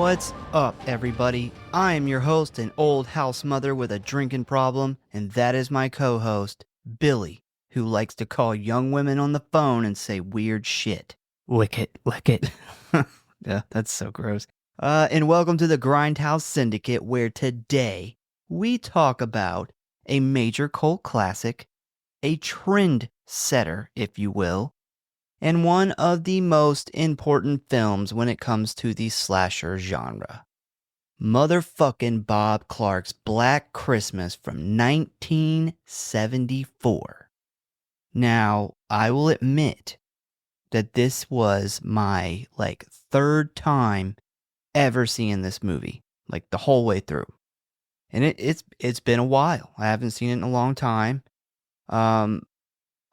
What's up, everybody? I am your host, an old house mother with a drinking problem, and that is my co-host, Billy, who likes to call young women on the phone and say weird shit. Lick it. Yeah, that's so gross. And welcome to the Grindhouse Syndicate, where today we talk about a major cult classic, a trend setter, if you will, and one of the most important films when it comes to the slasher genre. Motherfucking Bob Clark's Black Christmas from 1974. Now, I will admit that this was my, third time ever seeing this movie, the whole way through. And it's been a while. I haven't seen it in a long time.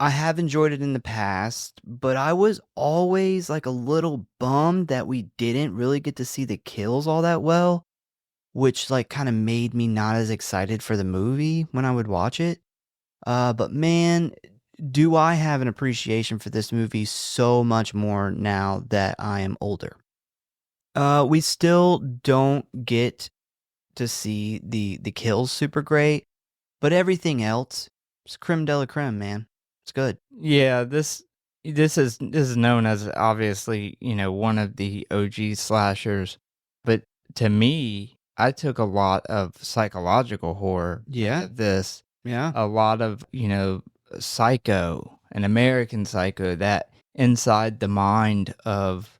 I have enjoyed it in the past, but I was always a little bummed that we didn't really get to see the kills all that well, which kind of made me not as excited for the movie when I would watch it. But man, do I have an appreciation for this movie so much more now that I am older. We still don't get to see the kills super great, but everything else is creme de la creme, man. It's good. Yeah, this is known as obviously, one of the OG slashers, but to me, I took a lot of psychological horror Yeah. of this. Yeah. A lot of, Psycho, an American Psycho, that inside the mind of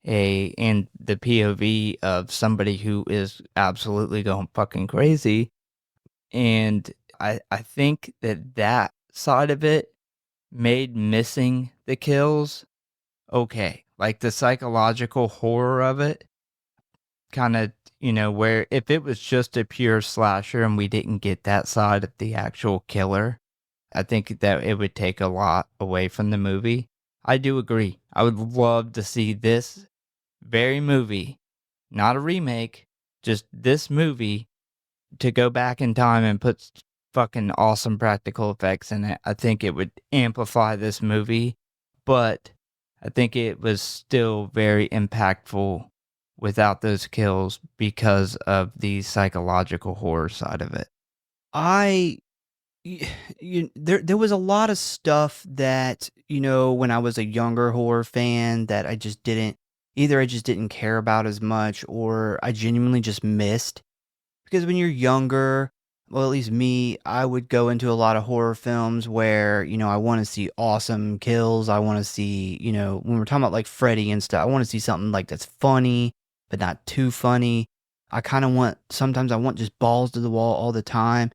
and the POV of somebody who is absolutely going fucking crazy. And I think that side of it made missing the kills okay. Like the psychological horror of it, kind of, where if it was just a pure slasher and we didn't get that side of the actual killer, I think that it would take a lot away from the movie. I do agree. I would love to see this very movie, not a remake, just this movie to go back in time and put fucking awesome practical effects in it. I think it would amplify this movie, but I think it was still very impactful without those kills because of the psychological horror side of it. There was a lot of stuff that, when I was a younger horror fan that I just didn't care about as much, or I genuinely just missed. Because when you're younger, well, at least me, I would go into a lot of horror films where, I want to see awesome kills. I want to see, when we're talking about Freddy and stuff, I want to see something that's funny, but not too funny. Sometimes I want just balls to the wall all the time.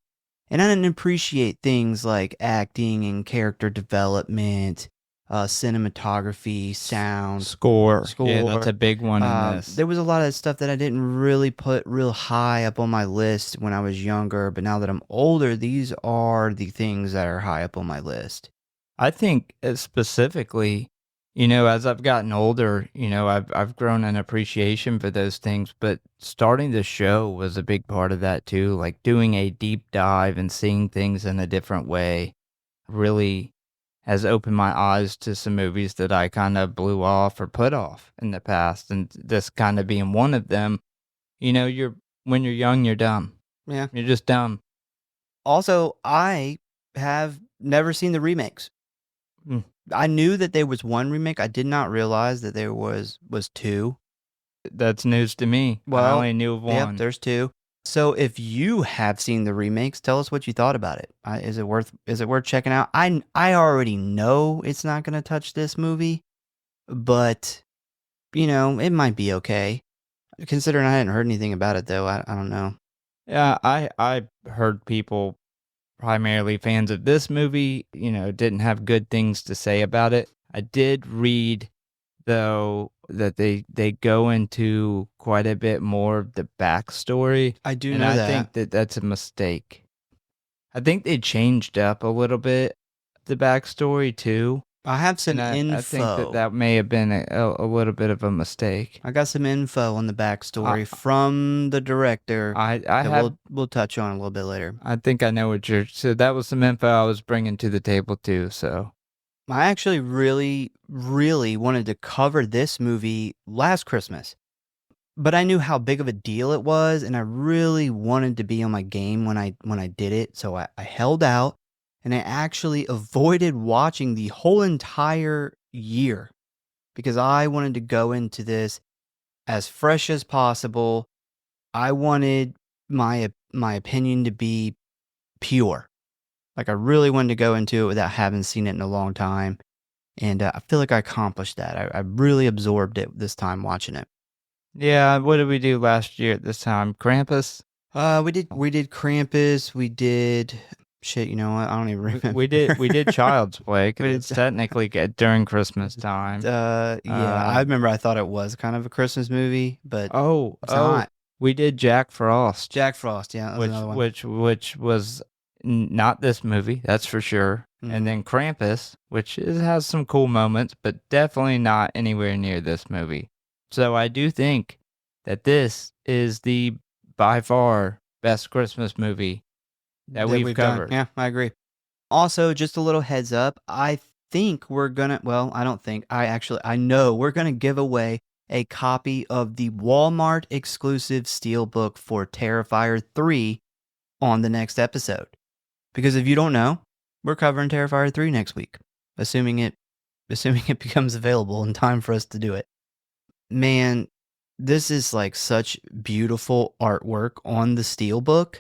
And I didn't appreciate things like acting and character development, cinematography, sound, Score. Yeah, that's a big one in this. There was a lot of stuff that I didn't really put real high up on my list when I was younger, but now that I'm older, these are the things that are high up on my list. I think specifically, as I've gotten older, I've grown an appreciation for those things, but starting the show was a big part of that too. Like doing a deep dive and seeing things in a different way really has opened my eyes to some movies that I kind of blew off or put off in the past. And this kind of being one of them, when you're young, you're dumb. Yeah. You're just dumb. Also, I have never seen the remakes. Mm. I knew that there was one remake. I did not realize that there was two. That's news to me. Well, I only knew of one. Yep, there's two. So if you have seen the remakes, tell us what you thought about it. Is it worth checking out? I already know it's not going to touch this movie, but it might be okay. Considering I hadn't heard anything about it though, I don't know. Yeah, I heard people, primarily fans of this movie, didn't have good things to say about it. I did read, though, that they go into quite a bit more of the backstory. I do and know I that. think that that's a mistake. I think they changed up a little bit the backstory too. I have some info. I think that may have been a little bit of a mistake. I got some info on the backstory from the director. We'll touch on a little bit later. I think I know so that was some info I was bringing to the table too, so. I actually really, really wanted to cover this movie last Christmas. but I knew how big of a deal it was, and I really wanted to be on my game when I did it, so I held out, and I actually avoided watching the whole entire year because I wanted to go into this as fresh as possible. I wanted my opinion to be pure. Like, I really wanted to go into it without having seen it in a long time, and I feel like I accomplished that. I really absorbed it this time watching it. Yeah, what did we do last year at this time? Krampus? We did Krampus. We did shit. You know what? I don't even We, remember. we did Child's Play because We it's did- technically during Christmas time. yeah. I remember. I thought it was kind of a Christmas movie, but it's not. We did Jack Frost, Jack Frost. Yeah, that was another one. which was not this movie, that's for sure. Mhm. And then Krampus, which has some cool moments, but definitely not anywhere near this movie. So I do think that this is the by far best Christmas movie that we've done. covered. Yeah, I agree. Also, just a little heads up. I think we're gonna. Well, I don't think. I know we're gonna give away a copy of the Walmart exclusive steelbook for Terrifier 3 on the next episode. Because if you don't know, we're covering Terrifier 3 next week, assuming it becomes available in time for us to do it. Man, this is like such beautiful artwork on the steelbook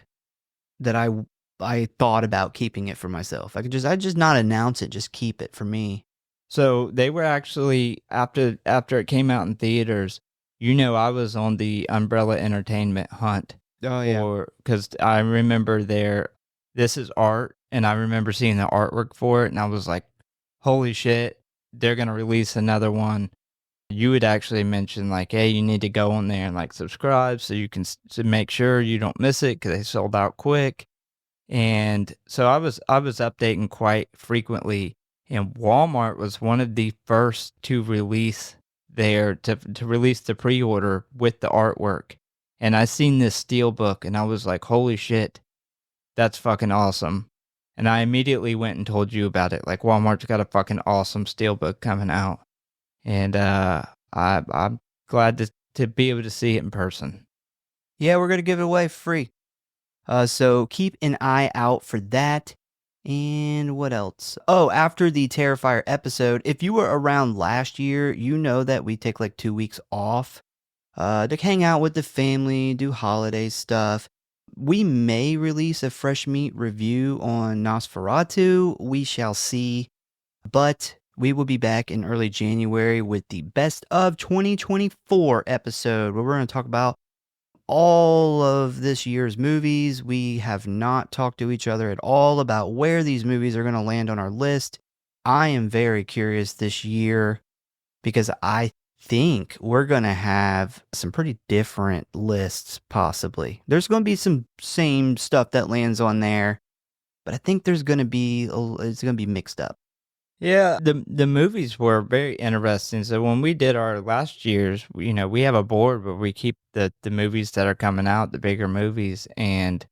that I thought about keeping it for myself. I just not announce it, just keep it for me. So they were actually after it came out in theaters, I was on the Umbrella Entertainment hunt. Oh Because I remember this is art, and I remember seeing the artwork for it, and I was like, holy shit, they're gonna release another one. You would actually mention like, hey, you need to go on there and like subscribe so you can to make sure you don't miss it because they sold out quick. And so I was updating quite frequently, and Walmart was one of the first to release to release the pre-order with the artwork. And I seen this steelbook, and I was like, holy shit, that's fucking awesome. And I immediately went and told you about it. Like, Walmart's got a fucking awesome steelbook coming out. And I'm glad to be able to see it in person. Yeah, we're gonna give it away free. So keep an eye out for that. And what else? Oh, after the Terrifier episode, if you were around last year, you know that we take like 2 weeks off to hang out with the family, do holiday stuff. We may release a fresh meat review on Nosferatu. We shall see. But we will be back in early January with the best of 2024 episode where we're going to talk about all of this year's movies. We have not talked to each other at all about where these movies are going to land on our list. I am very curious this year because I think we're going to have some pretty different lists possibly. There's going to be some same stuff that lands on there, but I think it's going to be mixed up. Yeah, the movies were very interesting. So when we did our last year's, we have a board where we keep the movies that are coming out, the bigger movies, and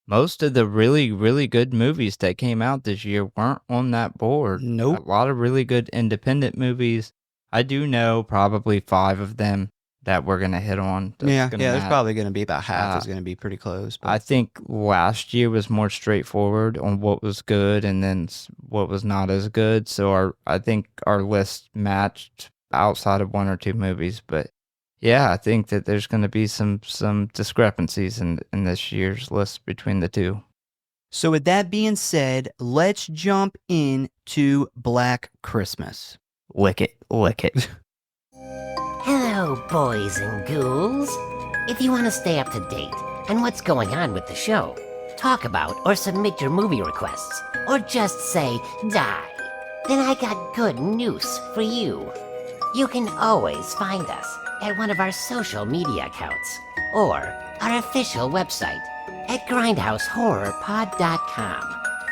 most of the really, really good movies that came out this year weren't on that board. Nope. A lot of really good independent movies. I do know probably 5 of them that we're going to hit on. There's probably going to be about half is going to be pretty close. But I think last year was more straightforward on what was good and then what was not as good. So I think our list matched outside of 1 or 2 movies. But yeah, I think that there's going to be some discrepancies in this year's list between the two. So with that being said, let's jump into Black Christmas. Lick it, lick it. Hello, boys and ghouls. If you want to stay up to date on what's going on with the show, talk about or submit your movie requests, or just say die, then I got good news for you. You can always find us at one of our social media accounts or our official website at Grindhouse.Horror.Pod.com,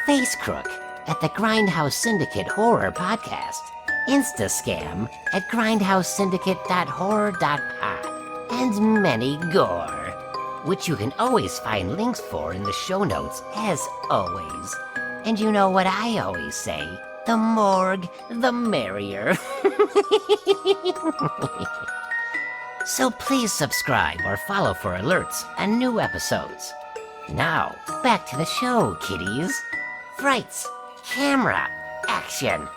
Facecrook at the Grindhouse Syndicate Horror Podcast, Instascam at grindhousesyndicate.horror.pod, and many gore, which you can always find links for in the show notes as always. And you know what I always say, the morgue, the merrier. So please subscribe or follow for alerts and new episodes. Now, back to the show, kiddies. Frights, camera, action.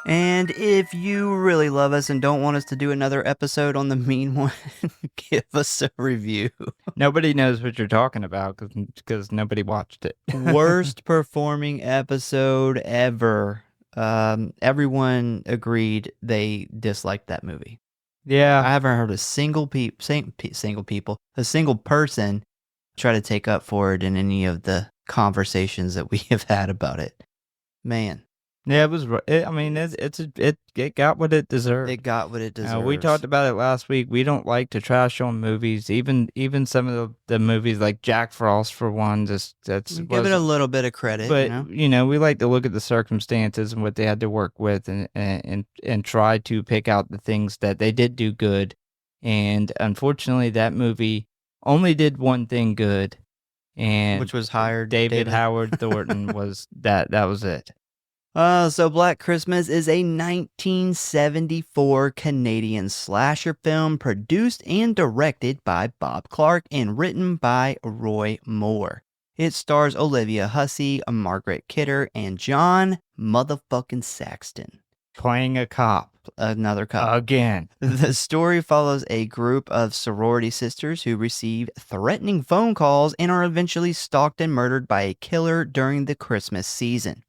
And if you really love us and don't want us to do another episode on the mean one, give us a review. Nobody knows what you're talking about because nobody watched it. Worst performing episode ever. Everyone agreed they disliked that movie. I Yeah. haven't heard a single person try to take up for it in any of the conversations that we have had about it. Man, Yeah, it was. I mean, it got what it deserved. it got what it deserves. We talked about it last week. We don't like to trash on movies, even some of the movies like Jack Frost for one. Give it a little bit of credit, but we like to look at the circumstances and what they had to work with, and try to pick out the things that they did do good. And unfortunately, that movie only did one thing good, and which was hired David Howard Thornton was that was it. So Black Christmas is a 1974 Canadian slasher film produced and directed by Bob Clark and written by Roy Moore. It stars Olivia Hussey, Margaret Kidder, and John motherfucking Saxton. Playing a cop. Another cop. Again. The story follows a group of sorority sisters who receive threatening phone calls and are eventually stalked and murdered by a killer during the Christmas season.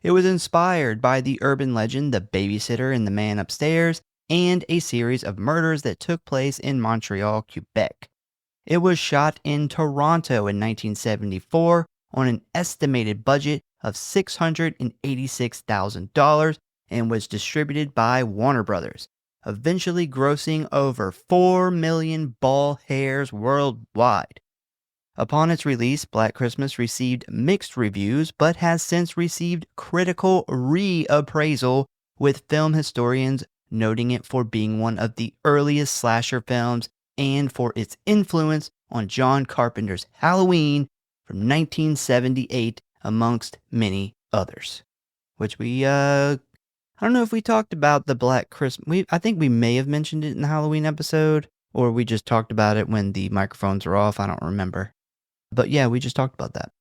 It was inspired by the urban legend The Babysitter and the Man Upstairs and a series of murders that took place in Montreal, Quebec. It was shot in Toronto in 1974 on an estimated budget of $686,000 and was distributed by Warner Brothers, eventually grossing over 4 million ball hairs worldwide. Upon its release, Black Christmas received mixed reviews, but has since received critical reappraisal, with film historians noting it for being one of the earliest slasher films and for its influence on John Carpenter's Halloween from 1978, amongst many others. Which I don't know if we talked about the Black Christmas. I think we may have mentioned it in the Halloween episode, or we just talked about it when the microphones were off. I don't remember. But yeah, we just talked about that.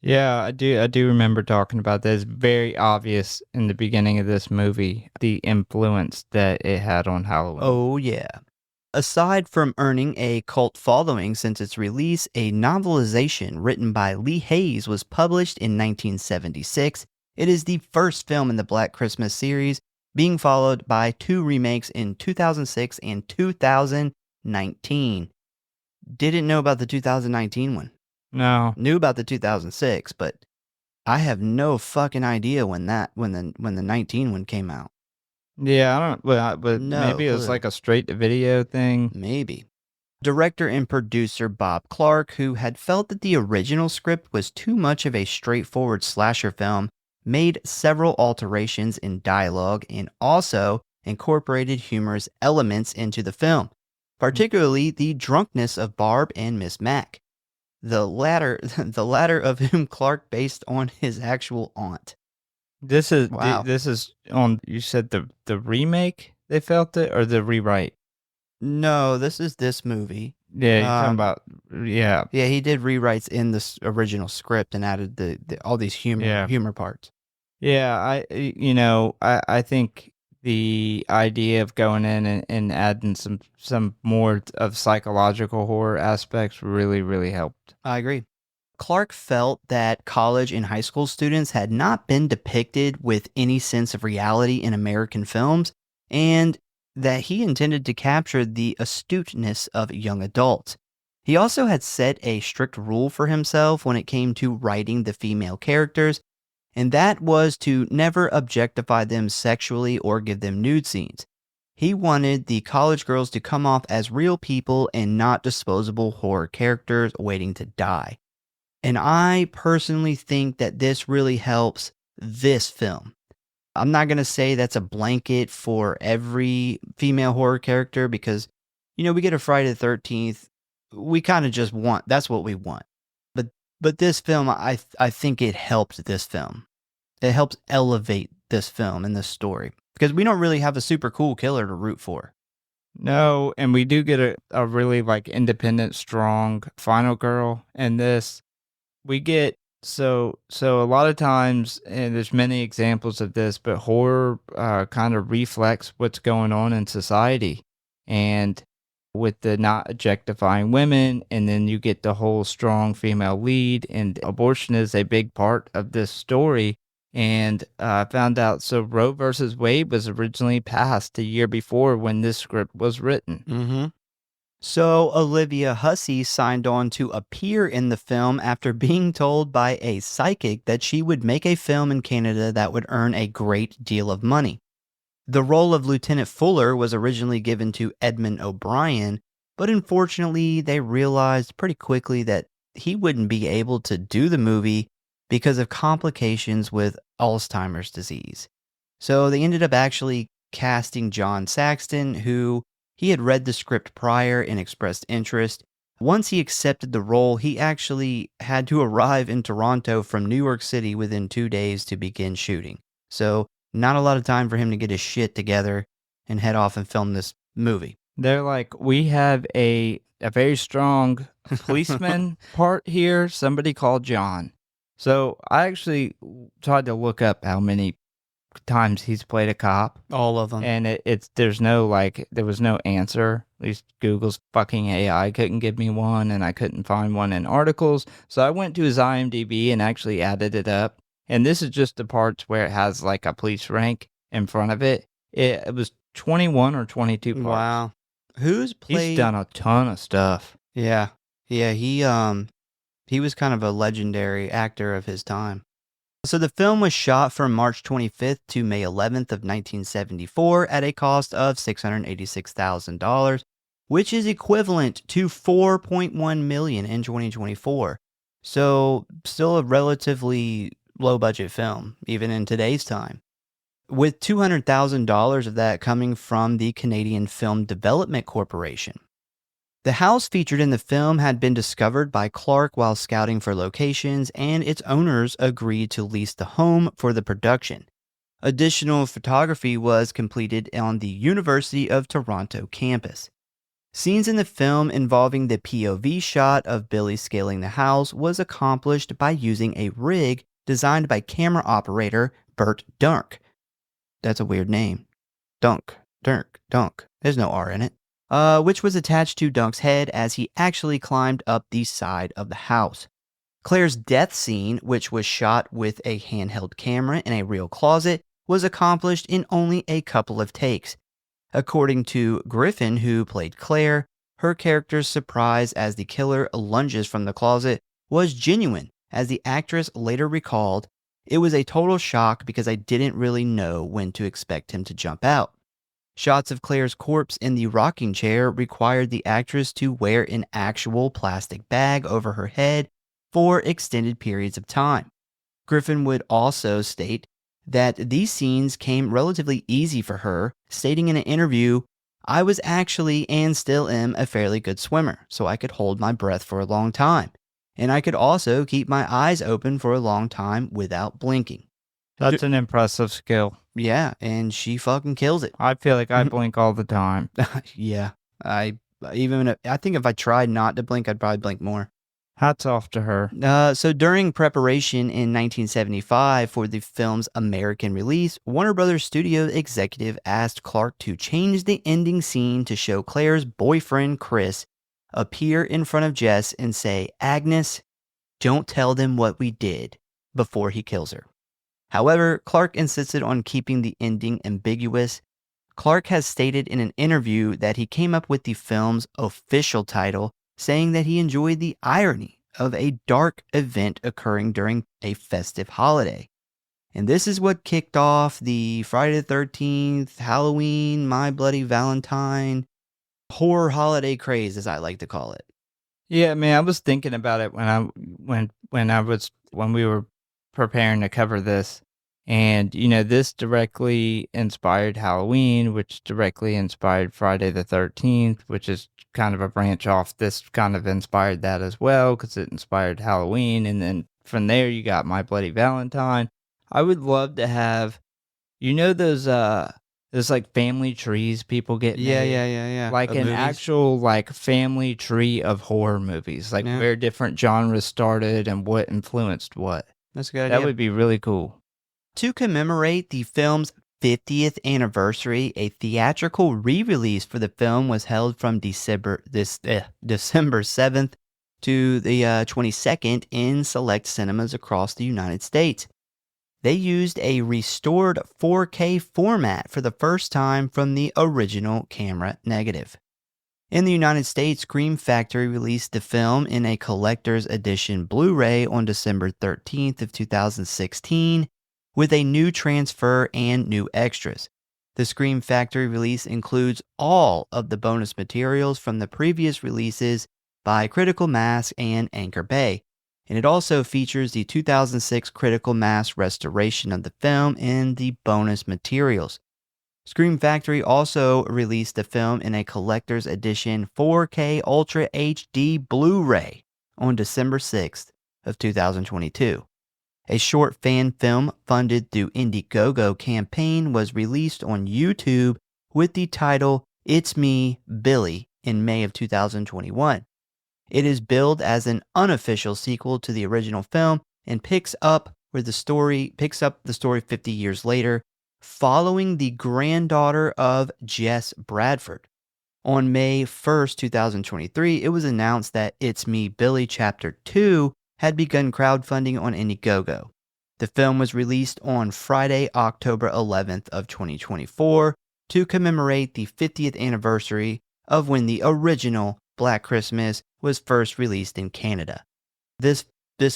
Yeah, I do remember talking about that. It's very obvious in the beginning of this movie, the influence that it had on Halloween. Oh, yeah. Aside from earning a cult following since its release, a novelization written by Lee Hayes was published in 1976. It is the first film in the Black Christmas series, being followed by 2 remakes in 2006 and 2019. Didn't know about the 2019 one. No. Knew about the 2006, but I have no fucking idea when the 19 one came out. Yeah, I don't. But No maybe it was clue. like a straight to video thing. Maybe. Director and producer Bob Clark, who had felt that the original script was too much of a straightforward slasher film, made several alterations in dialogue and also incorporated humorous elements into the film, particularly the drunkenness of Barb and Miss Mac. The latter of whom Clark based on his actual aunt. This is Wow. this is on. You said the remake. They felt it, or the rewrite. No, this is this movie. Yeah, you're talking about. Yeah. Yeah, he did rewrites in the original script and added the all these humor parts. Yeah, I think the idea of going in and adding some more of psychological horror aspects really helped. I agree. Clark felt that college and high school students had not been depicted with any sense of reality in American films, and that he intended to capture the astuteness of young adults. He also had set a strict rule for himself when it came to writing the female characters, and that was to never objectify them sexually or give them nude scenes. He wanted the college girls to come off as real people and not disposable horror characters waiting to die. And I personally think that this really helps this film. I'm not going to say that's a blanket for every female horror character because, we get a Friday the 13th. We kind of just want, that's what we want. But this film, I think it helped this film. It helps elevate this film and this story. Because we don't really have a super cool killer to root for. No, and we do get a really like independent, strong final girl in this. We get so a lot of times, and there's many examples of this, but horror kind of reflects what's going on in society, and with the not objectifying women, and then you get the whole strong female lead, and abortion is a big part of this story. And I found out Roe versus Wade was originally passed a year before when this script was written. Mm-hmm. So Olivia Hussey signed on to appear in the film after being told by a psychic that she would make a film in Canada that would earn a great deal of money. The role of Lieutenant Fuller was originally given to Edmund O'Brien, but unfortunately they realized pretty quickly that he wouldn't be able to do the movie because of complications with Alzheimer's disease. So they ended up actually casting John Saxton, who he had read the script prior and expressed interest. Once he accepted the role, he actually had to arrive in Toronto from New York City within 2 days to begin shooting. So not a lot of time for him to get his shit together and head off and film this movie. They're like, we have a very strong policeman part here. Somebody called John. So I actually tried to look up how many times he's played a cop. All of them. And there was no answer. At least Google's fucking AI couldn't give me one, and I couldn't find one in articles. So I went to his IMDb and actually added it up. And this is just the parts where it has like a police rank in front of it. It was 21 or 22 parts. Wow. Who's played? He's done a ton of stuff. Yeah. Yeah, he was kind of a legendary actor of his time. So the film was shot from March 25th to May 11th of 1974 at a cost of $686,000, which is equivalent to $4.1 million in 2024. So still a relatively low budget film, even in today's time. With $200,000 of that coming from the Canadian Film Development Corporation. The house featured in the film had been discovered by Clark while scouting for locations, and its owners agreed to lease the home for the production. Additional photography was completed on the University of Toronto campus. Scenes in the film involving the POV shot of Billy scaling the house was accomplished by using a rig designed by camera operator Bert Dunk. That's a weird name. Dunk. There's no R in it. Which was attached to Dunk's head as he actually climbed up the side of the house. Claire's death scene, which was shot with a handheld camera in a real closet, was accomplished in only a couple of takes. According to Griffin, who played Claire, her character's surprise as the killer lunges from the closet was genuine, as the actress later recalled, "It was a total shock because I didn't really know when to expect him to jump out." Shots of Claire's corpse in the rocking chair required the actress to wear an actual plastic bag over her head for extended periods of time. Griffin would also state that these scenes came relatively easy for her, stating in an interview, "I was actually and still am a fairly good swimmer, so I could hold my breath for a long time. And I could also keep my eyes open for a long time without blinking." That's an impressive skill. Yeah, and she fucking kills it. I feel like I blink all the time. Yeah, I think if I tried not to blink, I'd probably blink more. Hats off to her. So during preparation in 1975 for the film's American release, Warner Brothers Studio executive asked Clark to change the ending scene to show Claire's boyfriend, Chris, appear in front of Jess and say, "Agnes, don't tell them what we did," before he kills her. However, Clark insisted on keeping the ending ambiguous. Clark has stated in an interview that he came up with the film's official title, saying that he enjoyed the irony of a dark event occurring during a festive holiday. And this is what kicked off the Friday the 13th, Halloween, My Bloody Valentine, horror holiday craze, as I like to call it. Yeah, man, I was thinking about it when we were preparing to cover this, and this directly inspired Halloween, which directly inspired Friday the 13th, which is kind of a branch off. This kind of inspired that as well because it inspired Halloween, and then from there you got My Bloody Valentine. I would love to have those There's like family trees people get Yeah, made. yeah. Like Of an movies. actual like family tree of horror movies, like Yeah. where different genres started and what influenced what. That's a good That idea. would be really cool. To commemorate the film's 50th anniversary, a theatrical re-release for the film was held from December 7th to the 22nd in select cinemas across the United States. They used a restored 4K format for the first time from the original camera negative. In the United States, Scream Factory released the film in a collector's edition Blu-ray on December 13th of 2016 with a new transfer and new extras. The Scream Factory release includes all of the bonus materials from the previous releases by Critical Mass and Anchor Bay, and it also features the 2006 Critical Mass restoration of the film and the bonus materials. Scream Factory also released the film in a collector's edition 4K Ultra HD Blu-ray on December 6th of 2022. A short fan film funded through Indiegogo campaign was released on YouTube with the title It's Me, Billy in May of 2021. It is billed as an unofficial sequel to the original film and picks up the story 50 years later, following the granddaughter of Jess Bradford. On May 1st, 2023, it was announced that It's Me, Billy Chapter 2 had begun crowdfunding on Indiegogo. The film was released on Friday, October 11th of 2024 to commemorate the 50th anniversary of when the original Black Christmas was first released in Canada. This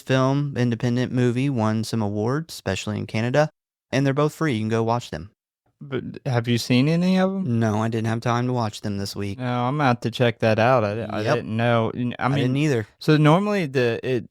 film, independent movie, won some awards, especially in Canada, and they're both free. You can go watch them. But have you seen any of them? No, I didn't have time to watch them this week. No, I'm about to check that out. I Yep. didn't know. I I mean, didn't either. so normally the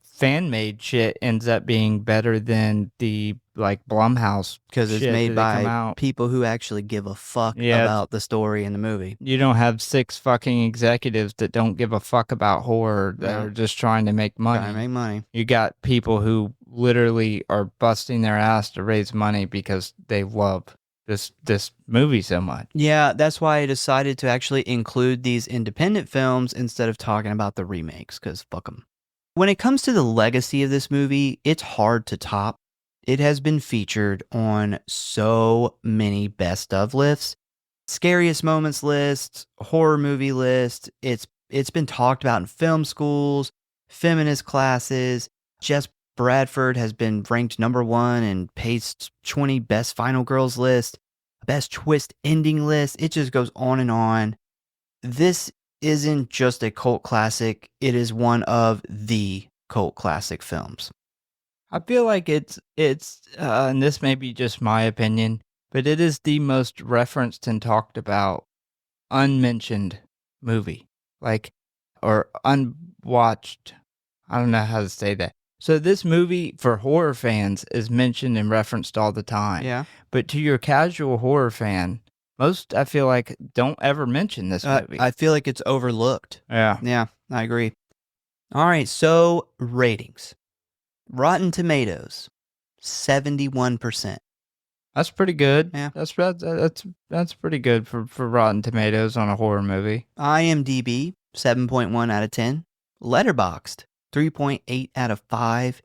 fan made shit ends up being better than the like Blumhouse Because it's shit made that come by out. people who actually give a fuck Yeah. about the story in the movie. You don't have 6 fucking executives that don't give a fuck about horror that No. are just trying to make money. Trying to make money. You got people who literally are busting their ass to raise money because they love this movie so much. Yeah, that's why I decided to actually include these independent films instead of talking about the remakes, because fuck them. When it comes to the legacy of this movie, it's hard to top. It has been featured on so many best of lists, scariest moments lists, horror movie lists. It's been talked about in film schools, feminist classes. Jess Bradford has been ranked number 1 in Paste's 20 best final girls list, best twist ending list. It just goes on and on. This isn't just a cult classic. It is one of the cult classic films. I feel like it's and this may be just my opinion, but it is the most referenced and talked about unmentioned movie, like, or unwatched. I don't know how to say that. So this movie for horror fans is mentioned and referenced all the time. Yeah. But to your casual horror fan, most, I feel like, don't ever mention this movie. I feel like it's overlooked. Yeah. Yeah, I agree. All right, so ratings. Rotten Tomatoes, 71%. That's pretty good. Yeah. That's pretty good for Rotten Tomatoes on a horror movie. IMDb, 7.1 out of 10. Letterboxd, 3.8 out of 5.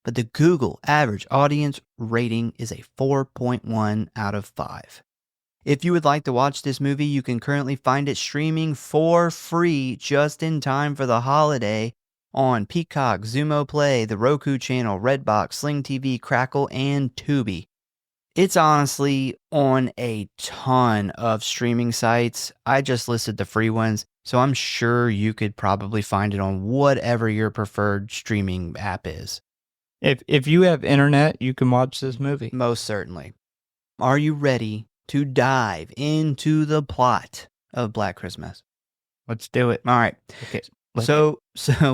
But the Google average audience rating is a 4.1 out of 5. If you would like to watch this movie, you can currently find it streaming for free just in time for the holiday on Peacock, Zumo Play, the Roku channel, Redbox, Sling TV, Crackle, and Tubi. It's honestly on a ton of streaming sites. I just listed the free ones, so I'm sure you could probably find it on whatever your preferred streaming app is. If you have internet, you can watch this movie. Most certainly. Are you ready to dive into the plot of Black Christmas? Let's do it. All right. Okay. So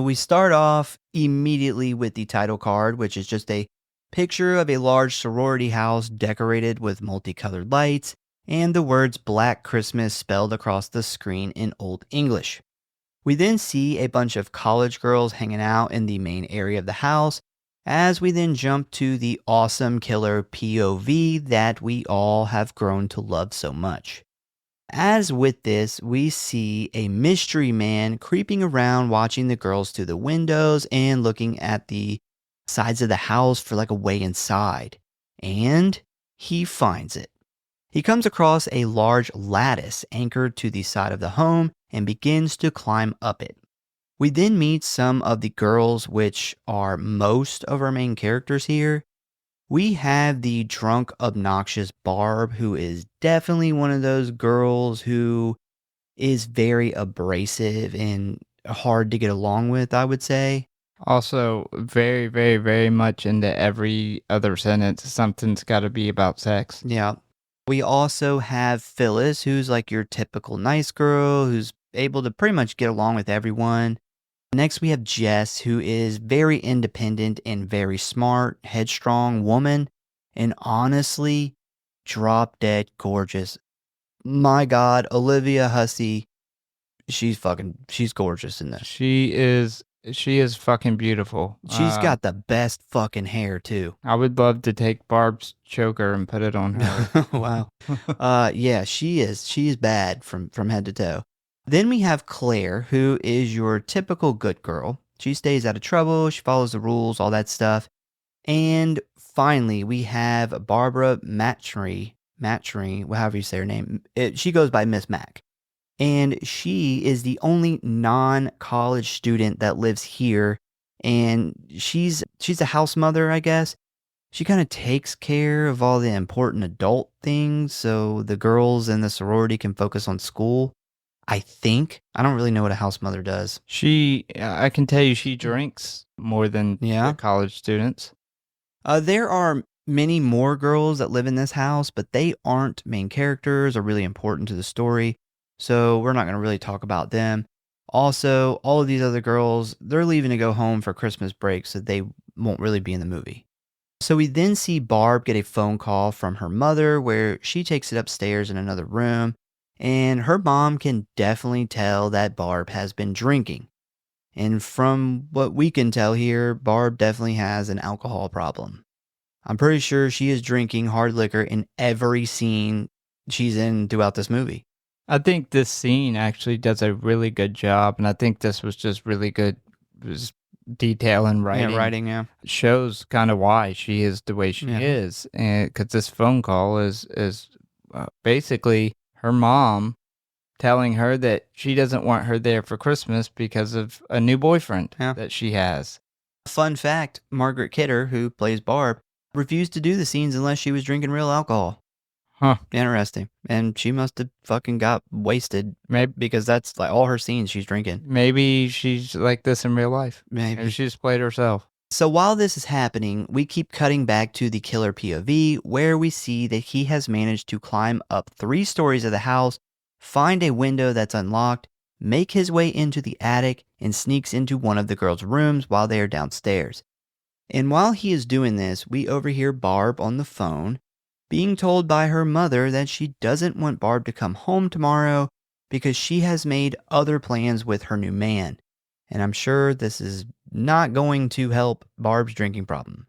we start off immediately with the title card, which is just a picture of a large sorority house decorated with multicolored lights and the words Black Christmas spelled across the screen in Old English. We then see a bunch of college girls hanging out in the main area of the house as we then jump to the awesome killer POV that we all have grown to love so much. As with this, we see a mystery man creeping around watching the girls through the windows and looking at the sides of the house for like a way inside. And he finds it. He comes across a large lattice anchored to the side of the home and begins to climb up it. We then meet some of the girls, which are most of our main characters here. We have the drunk, obnoxious Barb, who is definitely one of those girls who is very abrasive and hard to get along with, I would say. Also, very, very, very much into every other sentence, something's got to be about sex. Yeah. We also have Phyllis, who's like your typical nice girl, who's able to pretty much get along with everyone. Next, we have Jess, who is very independent and very smart, headstrong woman, and honestly, drop dead gorgeous. My God, Olivia Hussey, she's gorgeous in this. She is fucking beautiful. She's got the best fucking hair too. I would love to take Barb's choker and put it on her. Wow. Yeah, she is. She is bad from head to toe. Then we have Claire, who is your typical good girl. She stays out of trouble, she follows the rules, all that stuff. And finally, we have Barbara Matry, however you say her name. She goes by Miss Mac. And she is the only non-college student that lives here. And she's a house mother, I guess. She kind of takes care of all the important adult things so the girls in the sorority can focus on school. I think. I don't really know what a house mother does. I can tell you she drinks more than the college students. There are many more girls that live in this house, but they aren't main characters or really important to the story. So we're not going to really talk about them. Also, all of these other girls, they're leaving to go home for Christmas break, so they won't really be in the movie. So we then see Barb get a phone call from her mother where she takes it upstairs in another room. And her mom can definitely tell that Barb has been drinking. And from what we can tell here, Barb definitely has an alcohol problem. I'm pretty sure she is drinking hard liquor in every scene she's in throughout this movie. I think this scene actually does a really good job, and I think this was just really good detail and writing. Yeah, writing, yeah. Shows kind of why she is the way she is, and because this phone call is basically her mom telling her that she doesn't want her there for Christmas because of a new boyfriend that she has. Fun fact, Margaret Kidder, who plays Barb, refused to do the scenes unless she was drinking real alcohol. Huh. Interesting. And she must have fucking got wasted. Maybe because that's like all her scenes she's drinking. Maybe she's like this in real life. Maybe she just played herself. So while this is happening, we keep cutting back to the killer POV where we see that he has managed to climb up 3 stories of the house, find a window that's unlocked, make his way into the attic, and sneaks into one of the girls' rooms while they are downstairs. And while he is doing this, we overhear Barb on the phone being told by her mother that she doesn't want Barb to come home tomorrow because she has made other plans with her new man. And I'm sure this is not going to help Barb's drinking problem.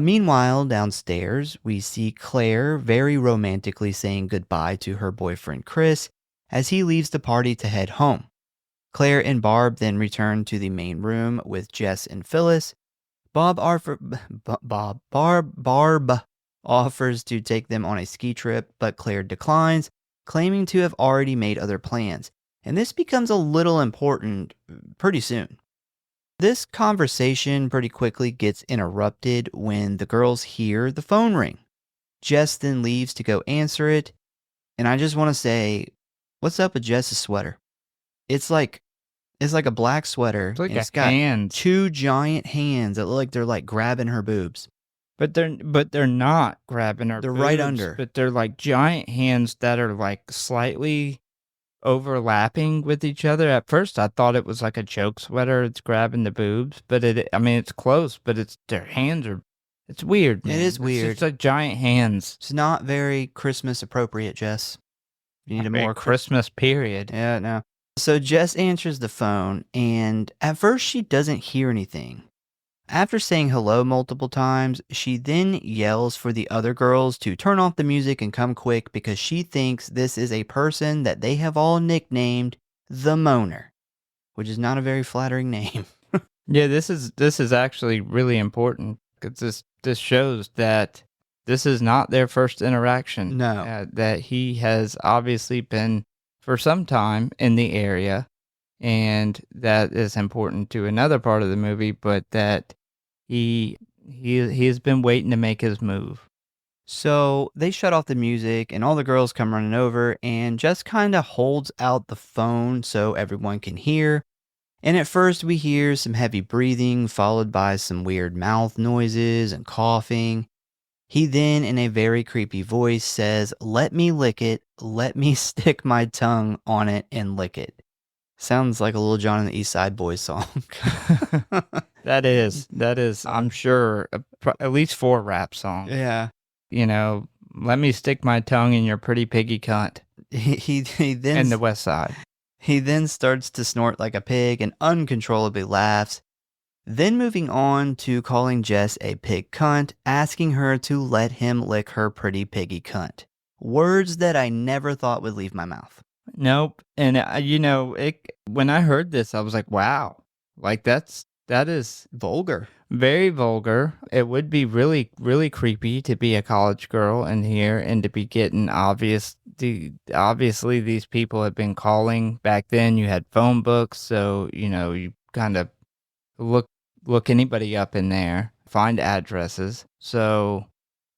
Meanwhile, downstairs, we see Claire very romantically saying goodbye to her boyfriend Chris as he leaves the party to head home. Claire and Barb then return to the main room with Jess and Phyllis. Barb offers to take them on a ski trip, but Claire declines, claiming to have already made other plans. And this becomes a little important pretty soon. This conversation pretty quickly gets interrupted when the girls hear the phone ring. Jess then leaves to go answer it, and I just want to say, what's up with Jess's sweater? It's like a black sweater. It's like it's got hands. 2 giant hands that look like they're like grabbing her boobs. But they're not grabbing her boobs. They're right under. But they're like giant hands that are like slightly overlapping with each other. At first, I thought it was like a joke sweater. It's grabbing the boobs, but it's close. But their hands are. It's weird. Man. It is weird. It's like giant hands. It's not very Christmas appropriate, Jess. You need a more Christmas period. Yeah, no. So Jess answers the phone, and at first she doesn't hear anything. After saying hello multiple times, she then yells for the other girls to turn off the music and come quick because she thinks this is a person that they have all nicknamed the Moaner, which is not a very flattering name. Yeah, this is actually really important because this shows that this is not their first interaction. No. That he has obviously been for some time in the area, and that is important to another part of the movie. But that he has been waiting to make his move. So they shut off the music and all the girls come running over and just kind of holds out the phone so everyone can hear. And at first we hear some heavy breathing followed by some weird mouth noises and coughing. He then, in a very creepy voice, says, "Let me lick it. Let me stick my tongue on it and lick it." Sounds like a Little John and the East Side Boys song. That is, I'm sure, at least 4 rap songs. Yeah. You know, let me stick my tongue in your pretty piggy cunt. He then In the West Side. He then starts to snort like a pig and uncontrollably laughs, then moving on to calling Jess a pig cunt, asking her to let him lick her pretty piggy cunt. Words that I never thought would leave my mouth. Nope. And, when I heard this, I was like, wow. Like, that is Vulgar. very vulgar. It would be really, really creepy to be a college girl in here and to be getting obviously these people have been calling. Back then you had phone books, so, you kind of look anybody up in there, find addresses. So,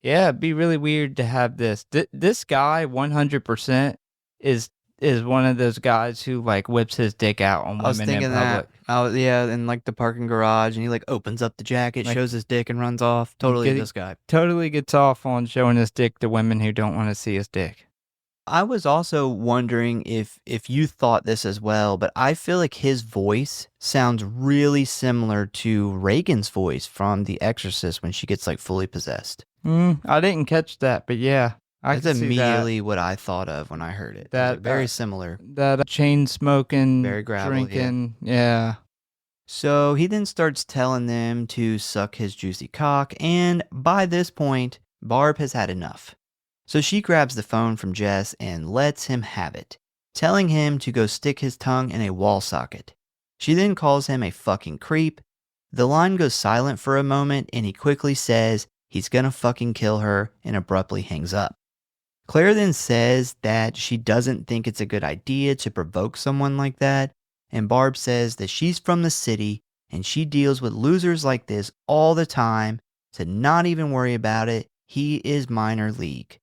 yeah, it'd be really weird to have this. This guy 100% is one of those guys who like whips his dick out on I was women in thinking public. that. Oh, yeah, in like the parking garage, and he like opens up the jacket, Like, shows his dick, and runs off. Totally get it- this guy. Totally gets off on showing his dick to women who don't want to see his dick. I was also wondering if you thought this as well, but I feel like his voice sounds really similar to Reagan's voice from The Exorcist when she gets like fully possessed. I didn't catch that, but yeah, I That's can see immediately what I thought of when I heard it. That, Very similar. that chain smoking, Very gravel, yeah. drinking, yeah. So he then starts telling them to suck his juicy cock, and by this point, Barb has had enough. So she grabs the phone from Jess and lets him have it, telling him to go stick his tongue in a wall socket. She then calls him a fucking creep. The line goes silent for a moment, and he quickly says he's gonna fucking kill her and abruptly hangs up. Claire then says that she doesn't think it's a good idea to provoke someone like that, and Barb says that she's from the city and she deals with losers like this all the time, to not even worry about it. He is minor league.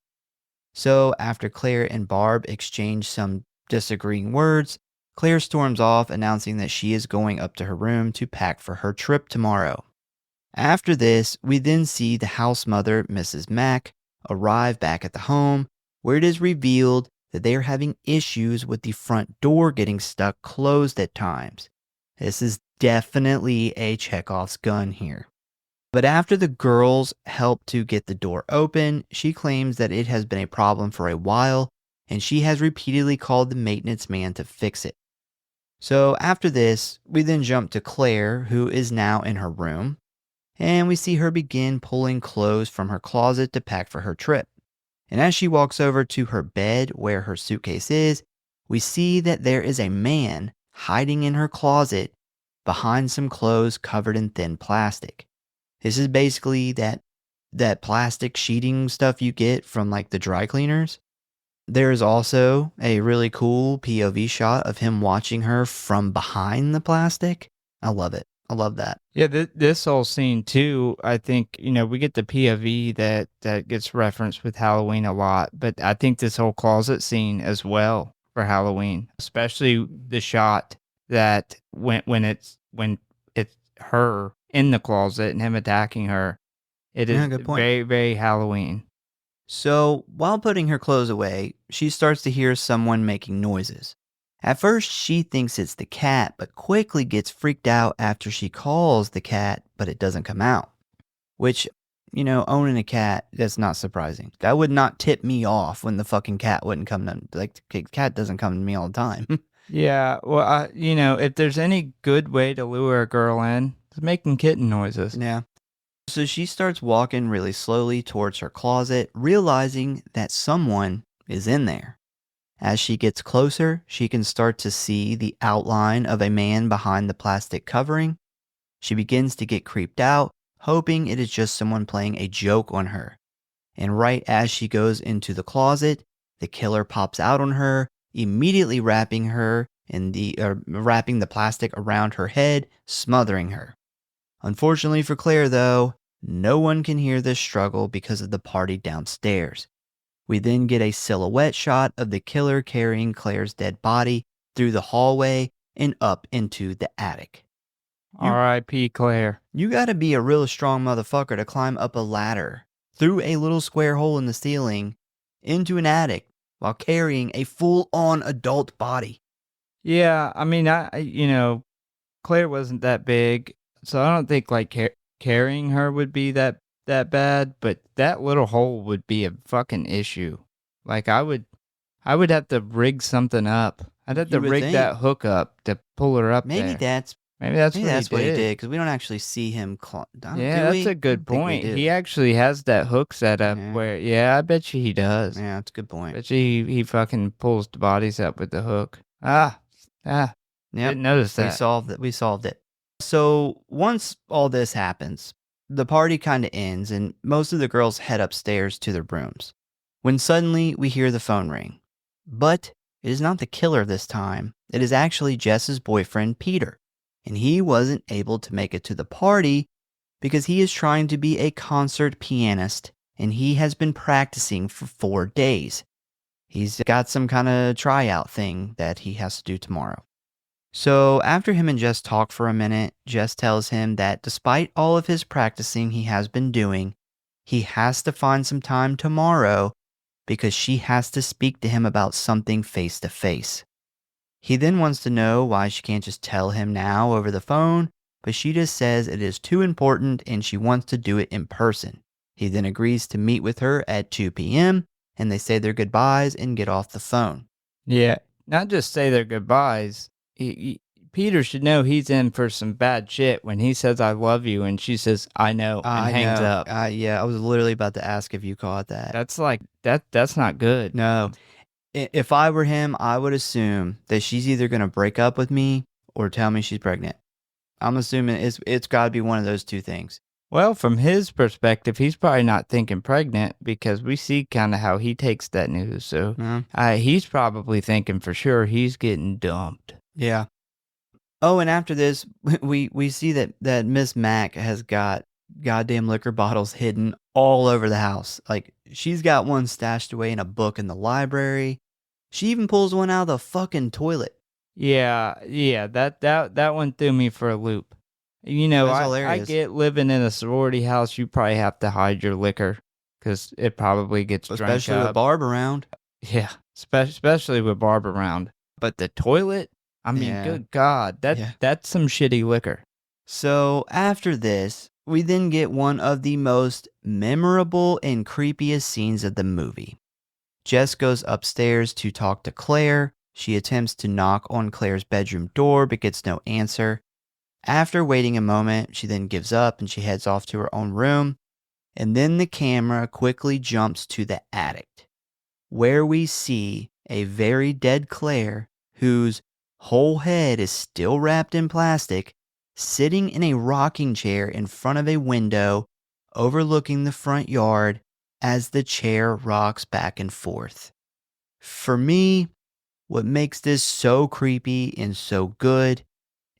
So after Claire and Barb exchange some disagreeing words, Claire storms off, announcing that she is going up to her room to pack for her trip tomorrow. After this, we then see the house mother, Mrs. Mack, arrive back at the home, where it is revealed that they are having issues with the front door getting stuck closed at times. This is definitely a Chekhov's gun here. But after the girls help to get the door open, she claims that it has been a problem for a while, and she has repeatedly called the maintenance man to fix it. So after this, we then jump to Claire, who is now in her room, and we see her begin pulling clothes from her closet to pack for her trip. And as she walks over to her bed where her suitcase is, we see that there is a man hiding in her closet behind some clothes covered in thin plastic. This is basically that plastic sheeting stuff you get from like the dry cleaners. There is also a really cool POV shot of him watching her from behind the plastic. I love it. I love that. Yeah, this whole scene too, I think, we get the POV that gets referenced with Halloween a lot, but I think this whole closet scene as well for Halloween, especially the shot that when it's her in the closet and him attacking her, it is good point. very, very Halloween. So while putting her clothes away, she starts to hear someone making noises. At first, she thinks it's the cat, but quickly gets freaked out after she calls the cat, but it doesn't come out. Which, owning a cat, that's not surprising. That would not tip me off when the fucking cat wouldn't come to, like, the cat doesn't come to me all the time. Yeah, well, if there's any good way to lure a girl in, It's making kitten noises. Yeah. So she starts walking really slowly towards her closet, realizing that someone is in there. As she gets closer, she can start to see the outline of a man behind the plastic covering. She begins to get creeped out, hoping it is just someone playing a joke on her. And right as she goes into the closet, the killer pops out on her, immediately wrapping the plastic around her head, smothering her. Unfortunately for Claire, though, no one can hear this struggle because of the party downstairs. We then get a silhouette shot of the killer carrying Claire's dead body through the hallway and up into the attic. R.I.P. Claire. You gotta be a real strong motherfucker to climb up a ladder through a little square hole in the ceiling into an attic while carrying a full-on adult body. Yeah, I mean, Claire wasn't that big, so I don't think like carrying her would be that bad, but that little hole would be a fucking issue. Like I would have to rig something up. I'd have to You would rig think. that hook up to pull her up Maybe there. that's Maybe that's what what he did because we don't actually see him. Yeah, that's a good point. He actually has that hook set up where, I bet you he does. Yeah, that's a good point. Bet you he fucking pulls the bodies up with the hook. Yep. Didn't notice that. We solved it. So once all this happens, the party kind of ends and most of the girls head upstairs to their rooms. When suddenly we hear the phone ring. But it is not the killer this time. It is actually Jess's boyfriend, Peter. And he wasn't able to make it to the party because he is trying to be a concert pianist and he has been practicing for 4 days. He's got some kind of tryout thing that he has to do tomorrow. So after him and Jess talk for a minute, Jess tells him that despite all of his practicing he has been doing, he has to find some time tomorrow because she has to speak to him about something face to face. He then wants to know why she can't just tell him now over the phone, but she just says it is too important and she wants to do it in person. He then agrees to meet with her at 2 p.m. and they say their goodbyes and get off the phone. Yeah, not just say their goodbyes. Peter should know he's in for some bad shit when he says I love you and she says I know and hangs up. Yeah, I was literally about to ask if you caught that. That's like that's not good. No. If I were him, I would assume that she's either going to break up with me or tell me she's pregnant. I'm assuming it's got to be one of those two things. Well, from his perspective, he's probably not thinking pregnant because we see kind of how he takes that news. So he's probably thinking for sure he's getting dumped. Yeah. Oh, and after this, we see that Miss Mac has got goddamn liquor bottles hidden all over the house. Like, she's got one stashed away in a book in the library. She even pulls one out of the fucking toilet. Yeah, that one threw me for a loop. You know, I get living in a sorority house, you probably have to hide your liquor because it probably gets drunk up. Especially with Barb around. Yeah, especially with Barb around. But the toilet? I mean, good God, that's some shitty liquor. So after this, we then get one of the most memorable and creepiest scenes of the movie. Jess goes upstairs to talk to Claire. She attempts to knock on Claire's bedroom door but gets no answer. After waiting a moment, she then gives up and she heads off to her own room. And then the camera quickly jumps to the attic, where we see a very dead Claire whose whole head is still wrapped in plastic, sitting in a rocking chair in front of a window overlooking the front yard as the chair rocks back and forth. For me, what makes this so creepy and so good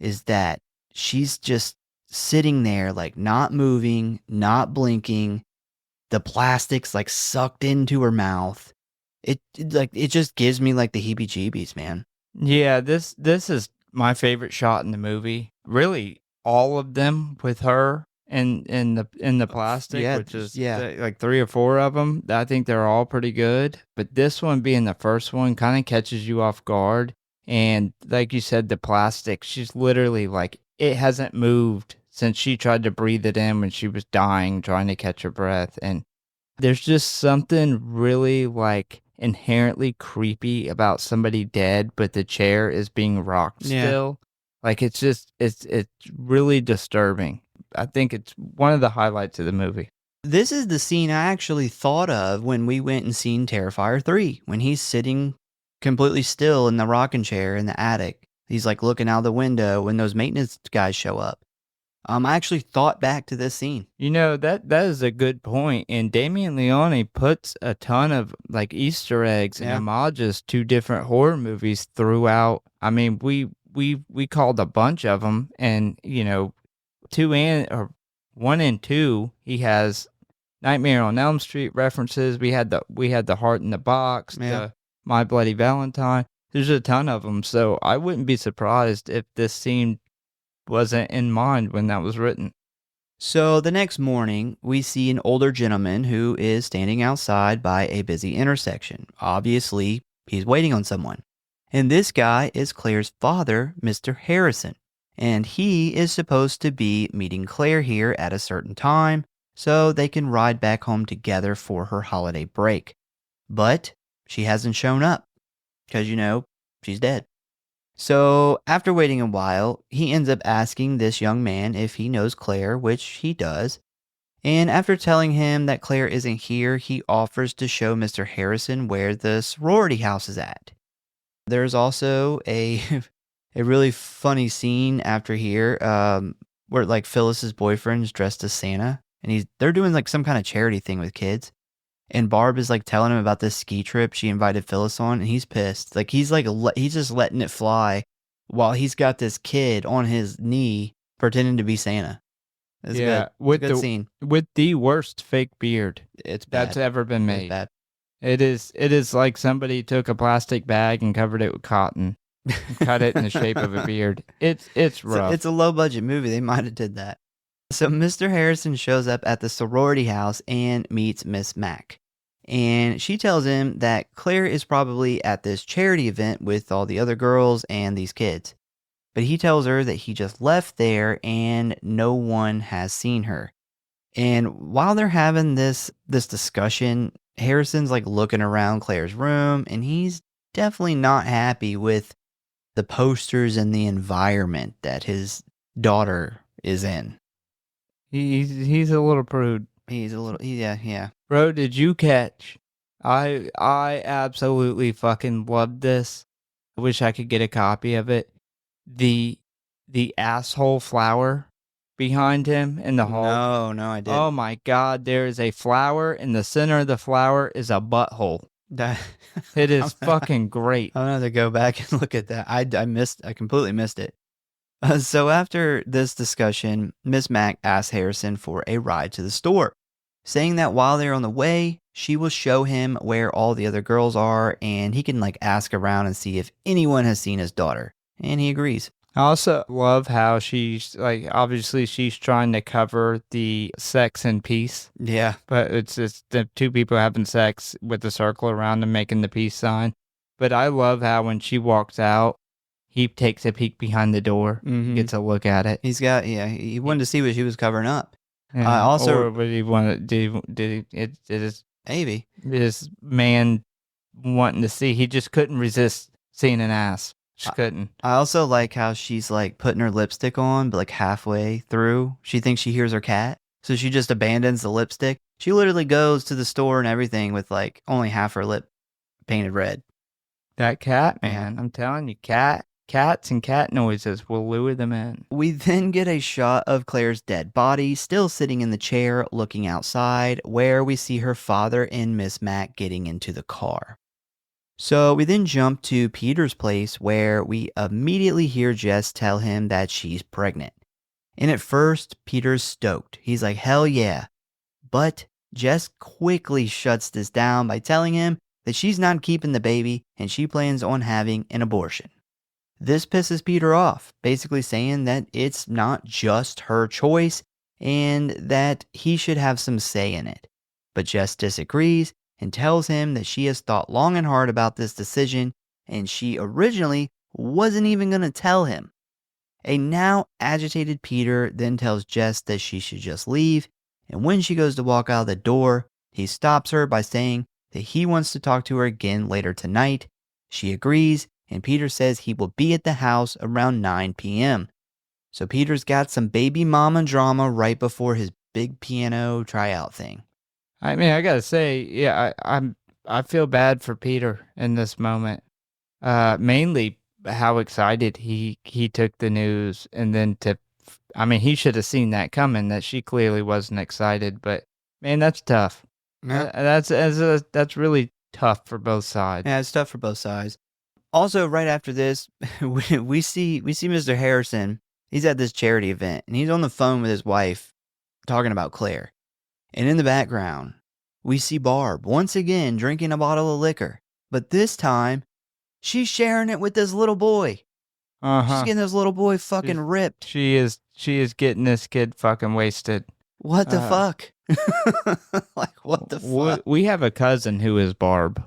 is that she's just sitting there, like not moving, not blinking. The plastic's like sucked into her mouth. It just gives me like the heebie-jeebies, man. Yeah, this is my favorite shot in the movie. Really, all of them with her and in the plastic, which is like 3 or 4 of them. I think they're all pretty good. But this one being the first one kind of catches you off guard. And like you said, the plastic, she's literally like, it hasn't moved since she tried to breathe it in when she was dying, trying to catch her breath. And there's just something really like inherently creepy about somebody dead, but the chair is being rocked still. Like, it's really disturbing. I think it's one of the highlights of the movie. This is the scene I actually thought of when we went and seen Terrifier 3, when he's sitting completely still in the rocking chair in the attic. He's like looking out the window when those maintenance guys show up. I actually thought back to this scene. You know, that is a good point, and Damien Leone puts a ton of, like, Easter eggs and Yeah. homages to different horror movies throughout. I mean, we called a bunch of them, and, you know, 1 and 2, he has Nightmare on Elm Street references. We had the Heart in the Box, Yeah. the My Bloody Valentine. There's a ton of them, so I wouldn't be surprised if this scene wasn't in mind when that was written. So the next morning, we see an older gentleman who is standing outside by a busy intersection. Obviously, he's waiting on someone. And this guy is Claire's father, Mr. Harrison. And he is supposed to be meeting Claire here at a certain time so they can ride back home together for her holiday break. But she hasn't shown up because, you know, she's dead. So, after waiting a while, he ends up asking this young man if he knows Claire, which he does. And after telling him that Claire isn't here, he offers to show Mr. Harrison where the sorority house is at. There's also a a really funny scene after here where like Phyllis's boyfriend's dressed as Santa and they're doing like some kind of charity thing with kids. And Barb is like telling him about this ski trip she invited Phyllis on, and he's pissed. Like he's just letting it fly while he's got this kid on his knee pretending to be Santa. It's Yeah, a good scene. with the worst fake beard It's bad. that's ever been It's made. bad. It is like somebody took a plastic bag and covered it with cotton, and cut it in the shape of a beard. It's rough. It's a low budget movie. They might have did that. So Mr. Harrison shows up at the sorority house and meets Miss Mack. And she tells him that Claire is probably at this charity event with all the other girls and these kids. But he tells her that he just left there and no one has seen her. And while they're having this discussion, Harrison's like looking around Claire's room and he's definitely not happy with the posters and the environment that his daughter is in. He's a little prude. Yeah. Bro, did you catch? I absolutely fucking loved this. I wish I could get a copy of it. The asshole flower behind him in the hall. No, I didn't. Oh my god, there is a flower. In the center of the flower is a butthole. It is fucking great. I'm gonna have to go back and look at that. I completely missed it. So after this discussion, Miss Mack asks Harrison for a ride to the store, saying that while they're on the way, she will show him where all the other girls are and he can like ask around and see if anyone has seen his daughter. And he agrees. I also love how she's like, obviously she's trying to cover the sex and peace, Yeah. but it's just the two people having sex with the circle around them making the peace sign. But I love how when she walks out, he takes a peek behind the door, Mhm. gets a look at it. He wanted to see what she was covering up. Yeah. Also- or would he want to, did Maybe. his man wanting to see, he just couldn't resist seeing an ass. Just couldn't. I also like how she's like putting her lipstick on, but like halfway through, she thinks she hears her cat. So she just abandons the lipstick. She literally goes to the store and everything with like only half her lip painted red. That cat, man, I'm telling you, cats and cat noises will lure them in. We then get a shot of Claire's dead body still sitting in the chair looking outside, where we see her father and Miss Mack getting into the car. So we then jump to Peter's place where we immediately hear Jess tell him that she's pregnant. And at first, Peter's stoked. He's like, hell yeah. But Jess quickly shuts this down by telling him that she's not keeping the baby and she plans on having an abortion. This pisses Peter off, basically saying that it's not just her choice and that he should have some say in it. But Jess disagrees and tells him that she has thought long and hard about this decision and she originally wasn't even going to tell him. A now agitated Peter then tells Jess that she should just leave, and when she goes to walk out the door, he stops her by saying that he wants to talk to her again later tonight. She agrees, and Peter says he will be at the house around 9 p.m. So Peter's got some baby mama drama right before his big piano tryout thing. I mean, I gotta say, yeah, I feel bad for Peter in this moment. Mainly how excited he took the news, and then I mean, he should have seen that coming, that she clearly wasn't excited, but man, that's tough. Yeah. That's really tough for both sides. Yeah, it's tough for both sides. Also, right after this, we see Mr. Harrison. He's at this charity event, and he's on the phone with his wife talking about Claire. And in the background, we see Barb once again drinking a bottle of liquor. But this time, she's sharing it with this little boy. She's getting this little boy fucking ripped. She is getting this kid fucking wasted. What the fuck? Like, what the fuck? We have a cousin who is Barb.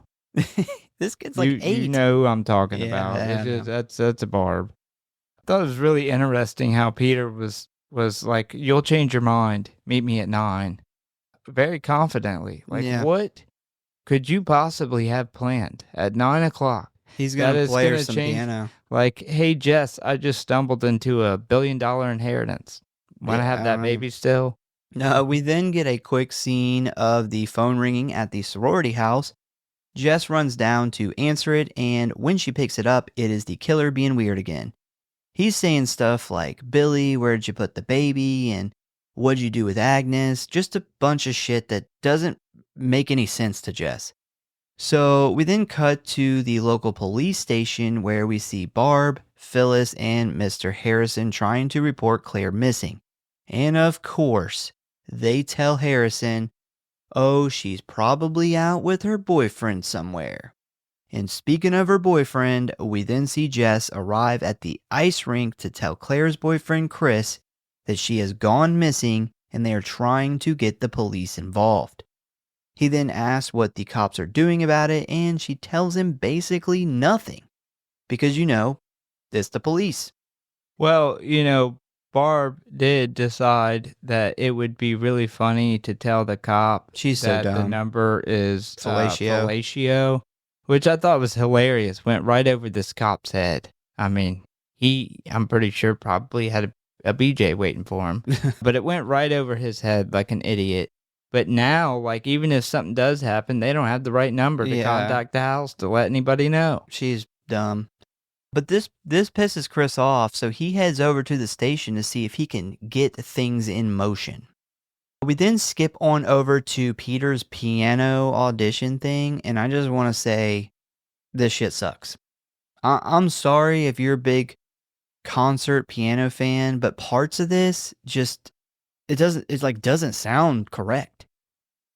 This kid's like 8. You know who I'm talking Yeah, about. I know. That's a Barb. I thought it was really interesting how Peter was like, "You'll change your mind. Meet me at 9." Very confidently. Like, Yeah. what could you possibly have planned at 9 o'clock? He's going to play her gonna some change- piano. Like, hey, Jess, I just stumbled into a $1 billion inheritance. Want to Yeah, have that baby still? No, we then get a quick scene of the phone ringing at the sorority house. Jess runs down to answer it, and when she picks it up, it is the killer being weird again. He's saying stuff like, "Billy, where'd you put the baby?" and "What'd you do with Agnes?" Just a bunch of shit that doesn't make any sense to Jess. So we then cut to the local police station where we see Barb, Phyllis, and Mr. Harrison trying to report Claire missing. And of course, they tell Harrison, "Oh, she's probably out with her boyfriend somewhere." And speaking of her boyfriend, we then see Jess arrive at the ice rink to tell Claire's boyfriend Chris that she has gone missing and they are trying to get the police involved. He then asks what the cops are doing about it, and she tells him basically nothing. Because, it's the police. Well, Barb did decide that it would be really funny to tell the cop She's so that the dumb. number is Fellatio. fellatio, which I thought was hilarious. Went right over this cop's head. I mean, I'm pretty sure probably had a BJ waiting for him, but it went right over his head like an idiot. But now, like, even if something does happen, they don't have the right number to Yeah. contact the house to let anybody know. She's dumb. But this pisses Chris off, so he heads over to the station to see if he can get things in motion. We then skip on over to Peter's piano audition thing, and I just want to say, this shit sucks. I'm sorry if you're a big concert piano fan, but parts of this just doesn't sound correct.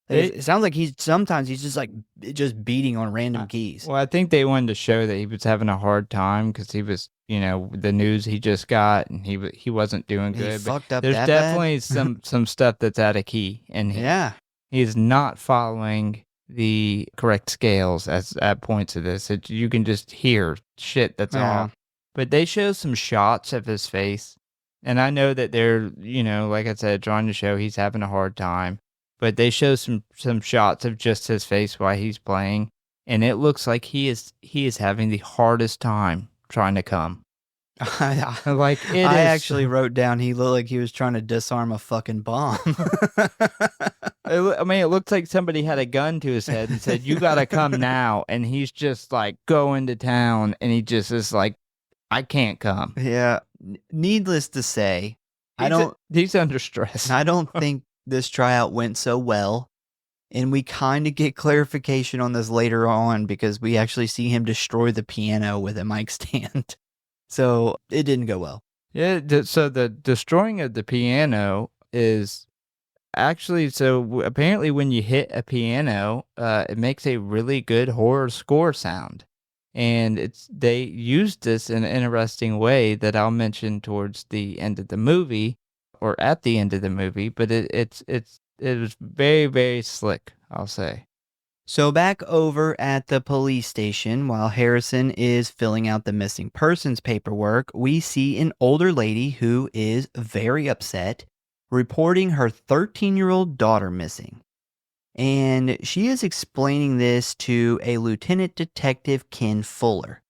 It sounds like he's just beating on random keys. Well, I think they wanted to show that he was having a hard time because he was, the news he just got, and he wasn't doing He good. But fucked up there's that definitely some stuff that's out of key, and Yeah. he's not following the correct scales at points of this. You can just hear shit that's Yeah. off. But they show some shots of his face, and I know that they're, like I said, trying to show he's having a hard time. But they show some shots of just his face while he's playing, and it looks like he is having the hardest time trying to come. Like, I actually wrote down he looked like he was trying to disarm a fucking bomb. it looked like somebody had a gun to his head and said, "You gotta come now," and he's just like going to town, and he just is like, "I can't come." Yeah. Needless to say, He's under stress. I don't think this tryout went so well. And we kind of get clarification on this later on because we actually see him destroy the piano with a mic stand. So it didn't go well. Yeah, so the destroying of the piano is actually, apparently when you hit a piano, it makes a really good horror score sound. And they used this in an interesting way that I'll mention towards the end of the movie, or at the end of the movie, but it was very, very slick, I'll say. So back over at the police station, while Harrison is filling out the missing persons paperwork, we see an older lady who is very upset, reporting her 13-year-old daughter missing. And she is explaining this to a Lieutenant Detective Ken Fuller,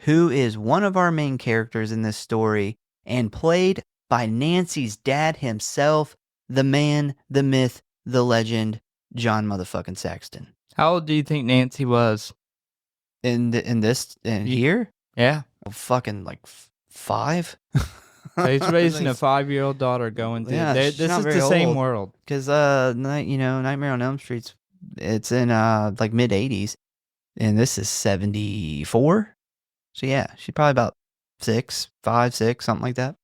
who is one of our main characters in this story and played by Nancy's dad himself, the man, the myth, the legend, John motherfucking Saxton. How old do you think Nancy was? In here? Yeah. Oh, fucking like 5? So he's raising a 5-year-old daughter going through. Yeah, This she's is not the very same old. world. Because Nightmare on Elm Street's, it's in like mid 80s, and this is 74. So yeah, she's probably about 5, 6, something like that.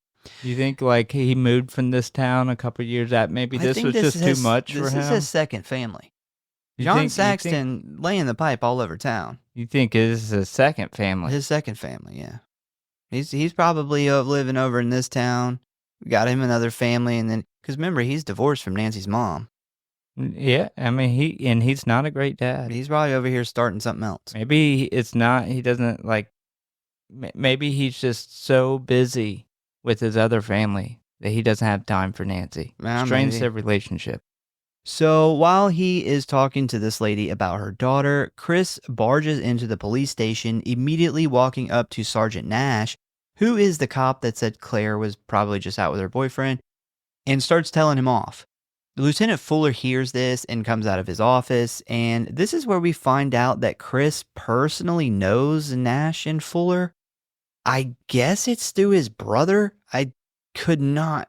You think like he moved from this town a couple years out? Maybe I this think was just too much for This him. is his second family. You John think- Saxton laying the pipe all over town. You think this is his second family? His second family, yeah. He's probably living over in this town. Got him another family, and then because remember he's divorced from Nancy's mom. Yeah, I mean he's not a great dad. He's probably over here starting something else. Maybe it's not. He doesn't like. Maybe he's just so busy with his other family that he doesn't have time for Nancy. Strains Maybe. their relationship. So while he is talking to this lady about her daughter, Chris barges into the police station, immediately walking up to Sergeant Nash, who is the cop that said Claire was probably just out with her boyfriend, and starts telling him off. Lieutenant Fuller hears this and comes out of his office, and this is where we find out that Chris personally knows Nash and Fuller. I guess it's through his brother. I could not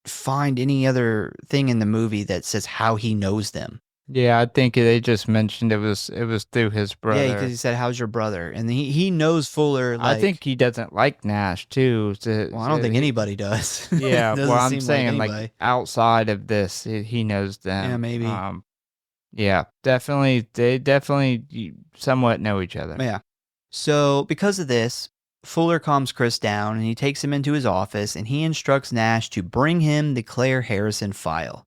find any other thing in the movie that says how he knows them. Yeah, I think they just mentioned it was through his brother. Yeah, because he said, "How's your brother?" And he knows Fuller. I think he doesn't like Nash too. Well, I don't think anybody does. Yeah, Doesn't well, I'm seem saying like anybody. outside of this, he knows them. Yeah, maybe. Yeah, definitely. They definitely somewhat know each other. Yeah. So because of this, Fuller calms Chris down and he takes him into his office and he instructs Nash to bring him the Claire Harrison file.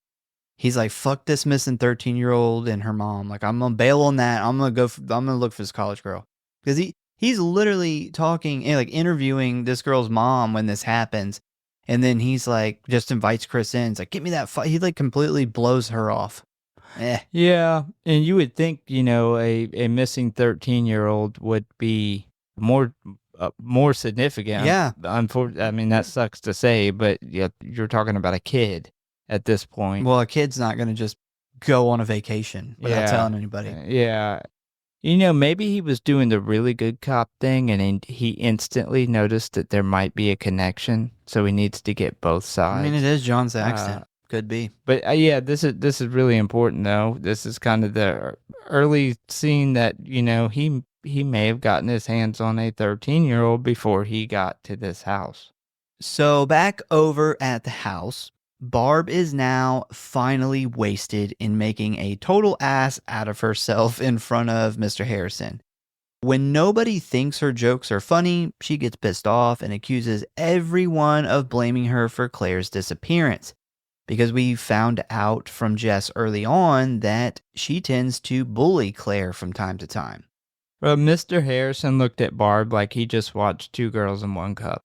He's like, "Fuck this missing 13-year-old and her mom. Like, I'm gonna bail on that. I'm gonna look for this college girl." Because he's literally talking and like interviewing this girl's mom when this happens, and then he's like just invites Chris in. He's like, "Get me that file." He like completely blows her off. Yeah, and you would think a missing 13-year-old would be more significant. Yeah. Unfortunately, I mean that sucks to say, but yeah, you're talking about a kid at this point. Well, a kid's not gonna just go on a vacation without telling anybody. Yeah. Maybe he was doing the really good cop thing and he instantly noticed that there might be a connection, so he needs to get both sides. I mean, it is John Saxton. Could be. But yeah, this is really important though. This is kind of the early scene that, he may have gotten his hands on a 13-year-old before he got to this house. So back over at the house, Barb is now finally wasted in making a total ass out of herself in front of Mr. Harrison. When nobody thinks her jokes are funny, she gets pissed off and accuses everyone of blaming her for Claire's disappearance. Because we found out from Jess early on that she tends to bully Claire from time to time. Well, Mr. Harrison looked at Barb like he just watched Two Girls in One Cup.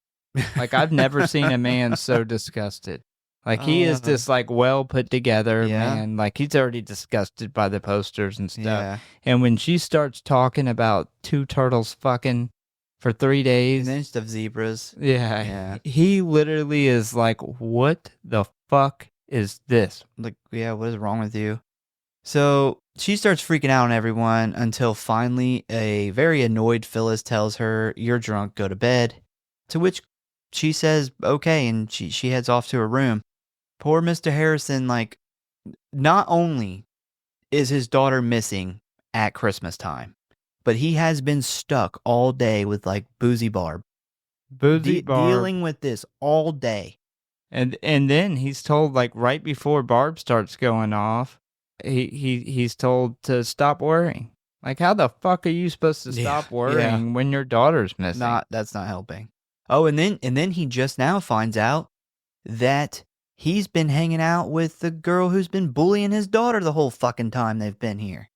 Like, I've never seen a man so disgusted. Like, he is just, like, well put together, man. Like, he's already disgusted by the posters and stuff. Yeah. And when she starts talking about two turtles fucking for 3 days. And then stuff zebras. Yeah. He literally is like, what the fuck is this? Like, yeah, what is wrong with you? So she starts freaking out on everyone until finally a very annoyed Phyllis tells her, "You're drunk, go to bed." To which she says, okay, and she heads off to her room. Poor Mr. Harrison, like, not only is his daughter missing at Christmas time, but he has been stuck all day with, like, Boozy Barb. Dealing with this all day. And then he's told, like, right before Barb starts going off, he's told to stop worrying. Like, how the fuck are you supposed to stop worrying when your daughter's missing? That's not helping. Oh, and then he just now finds out that he's been hanging out with the girl who's been bullying his daughter the whole fucking time they've been here.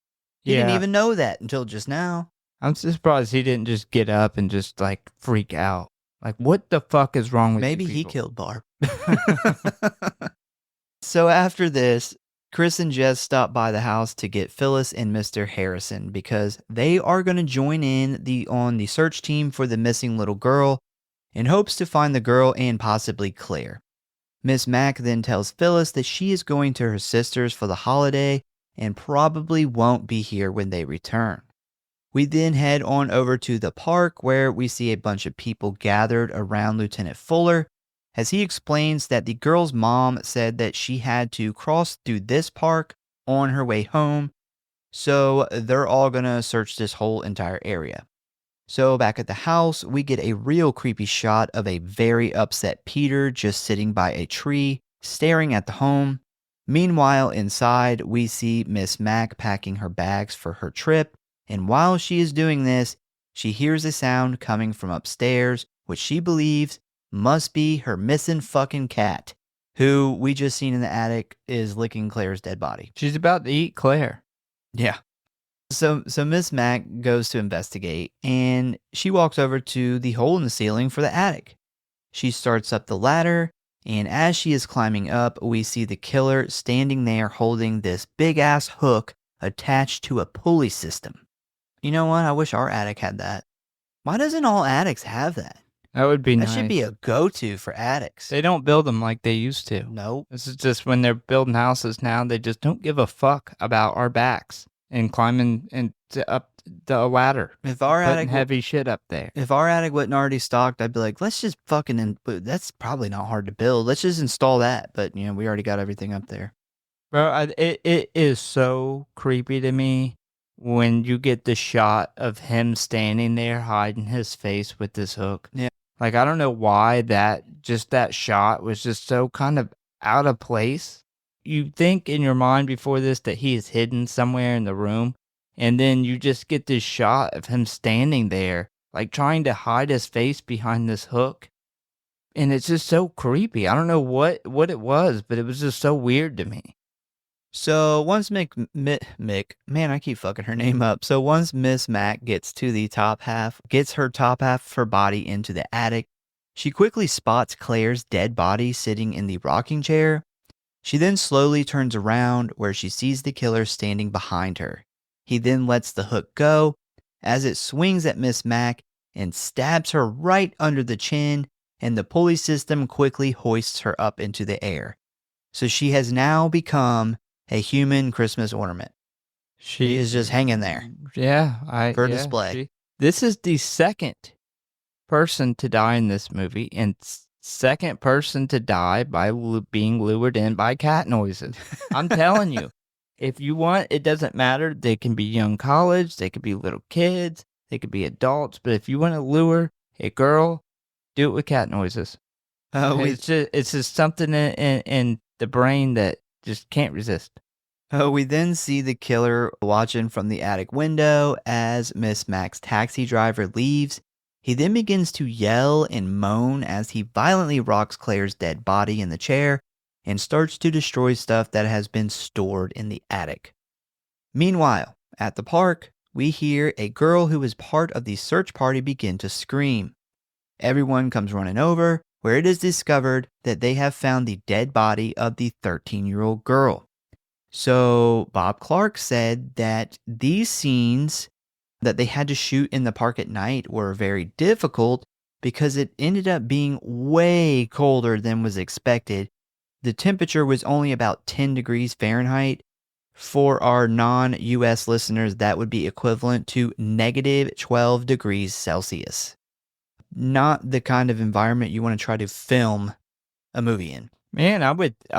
He didn't even know that until just now. I'm surprised he didn't just get up and just, like, freak out. Like, what the fuck is wrong with you Maybe he people? killed Barb. So after this, Chris and Jess stop by the house to get Phyllis and Mr. Harrison because they are going to join in on the search team for the missing little girl in hopes to find the girl and possibly Claire. Miss Mack then tells Phyllis that she is going to her sister's for the holiday and probably won't be here when they return. We then head on over to the park where we see a bunch of people gathered around Lieutenant Fuller as he explains that the girl's mom said that she had to cross through this park on her way home, so they're all gonna search this whole entire area. So back at the house, we get a real creepy shot of a very upset Peter just sitting by a tree, staring at the home. Meanwhile, inside, we see Miss Mack packing her bags for her trip, and while she is doing this, she hears a sound coming from upstairs, which she believes must be her missing fucking cat, who we just seen in the attic is licking Claire's dead body. She's about to eat Claire. Yeah. So Miss Mack goes to investigate, and she walks over to the hole in the ceiling for the attic. She starts up the ladder, and as she is climbing up, we see the killer standing there holding this big-ass hook attached to a pulley system. You know what? I wish our attic had that. Why doesn't all attics have that? That would be nice. That should be a go-to for attics. They don't build them like they used to. Nope. This is just when they're building houses now, they just don't give a fuck about our backs and climbing up the ladder. If our putting attic heavy shit up there. If our attic wasn't already stocked, I'd be like, let's just fucking, that's probably not hard to build. Let's just install that. But, we already got everything up there. Bro, it is so creepy to me when you get the shot of him standing there hiding his face with this hook. Yeah. Like, I don't know why that shot was just so kind of out of place. You think in your mind before this that he is hidden somewhere in the room, and then you just get this shot of him standing there, like trying to hide his face behind this hook. And it's just so creepy. I don't know what it was, but it was just so weird to me. So once man, I keep fucking her name up. So once Miss Mack gets her top half of her body into the attic, she quickly spots Claire's dead body sitting in the rocking chair. She then slowly turns around where she sees the killer standing behind her. He then lets the hook go as it swings at Miss Mack and stabs her right under the chin, and the pulley system quickly hoists her up into the air. So she has now become a human Christmas ornament. She is just hanging there. Yeah, for display. This is the second person to die in this movie, and second person to die by being lured in by cat noises. I'm telling you, if you want, it doesn't matter. They can be young college, they could be little kids, they could be adults, but if you want to lure a girl, do it with cat noises. It's just something in the brain that just can't resist. We then see the killer watching from the attic window as Miss Mack's taxi driver leaves. He then begins to yell and moan as he violently rocks Claire's dead body in the chair and starts to destroy stuff that has been stored in the attic. Meanwhile, at the park, we hear a girl who is part of the search party begin to scream. Everyone comes running over, where it is discovered that they have found the dead body of the 13-year-old girl. So Bob Clark said that these scenes that they had to shoot in the park at night were very difficult because it ended up being way colder than was expected. The temperature was only about 10 degrees Fahrenheit. For our non-US listeners, that would be equivalent to negative 12 degrees Celsius. Not the kind of environment you want to try to film a movie in. Man, I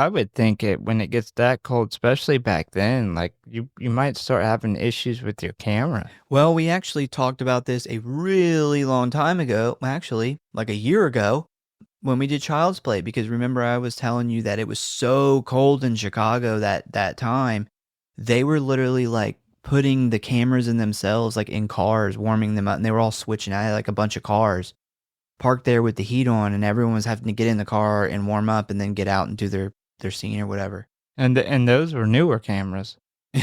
would think it when it gets that cold, especially back then, like you might start having issues with your camera. Well, we actually talked about this a really long time ago, actually, like a year ago, when we did Child's Play, because remember I was telling you that it was so cold in Chicago that time, they were literally like putting the cameras in themselves, like in cars, warming them up, and they were all switching out like a bunch of cars parked there with the heat on, and everyone was having to get in the car and warm up and then get out and do their scene or whatever. And those were newer cameras.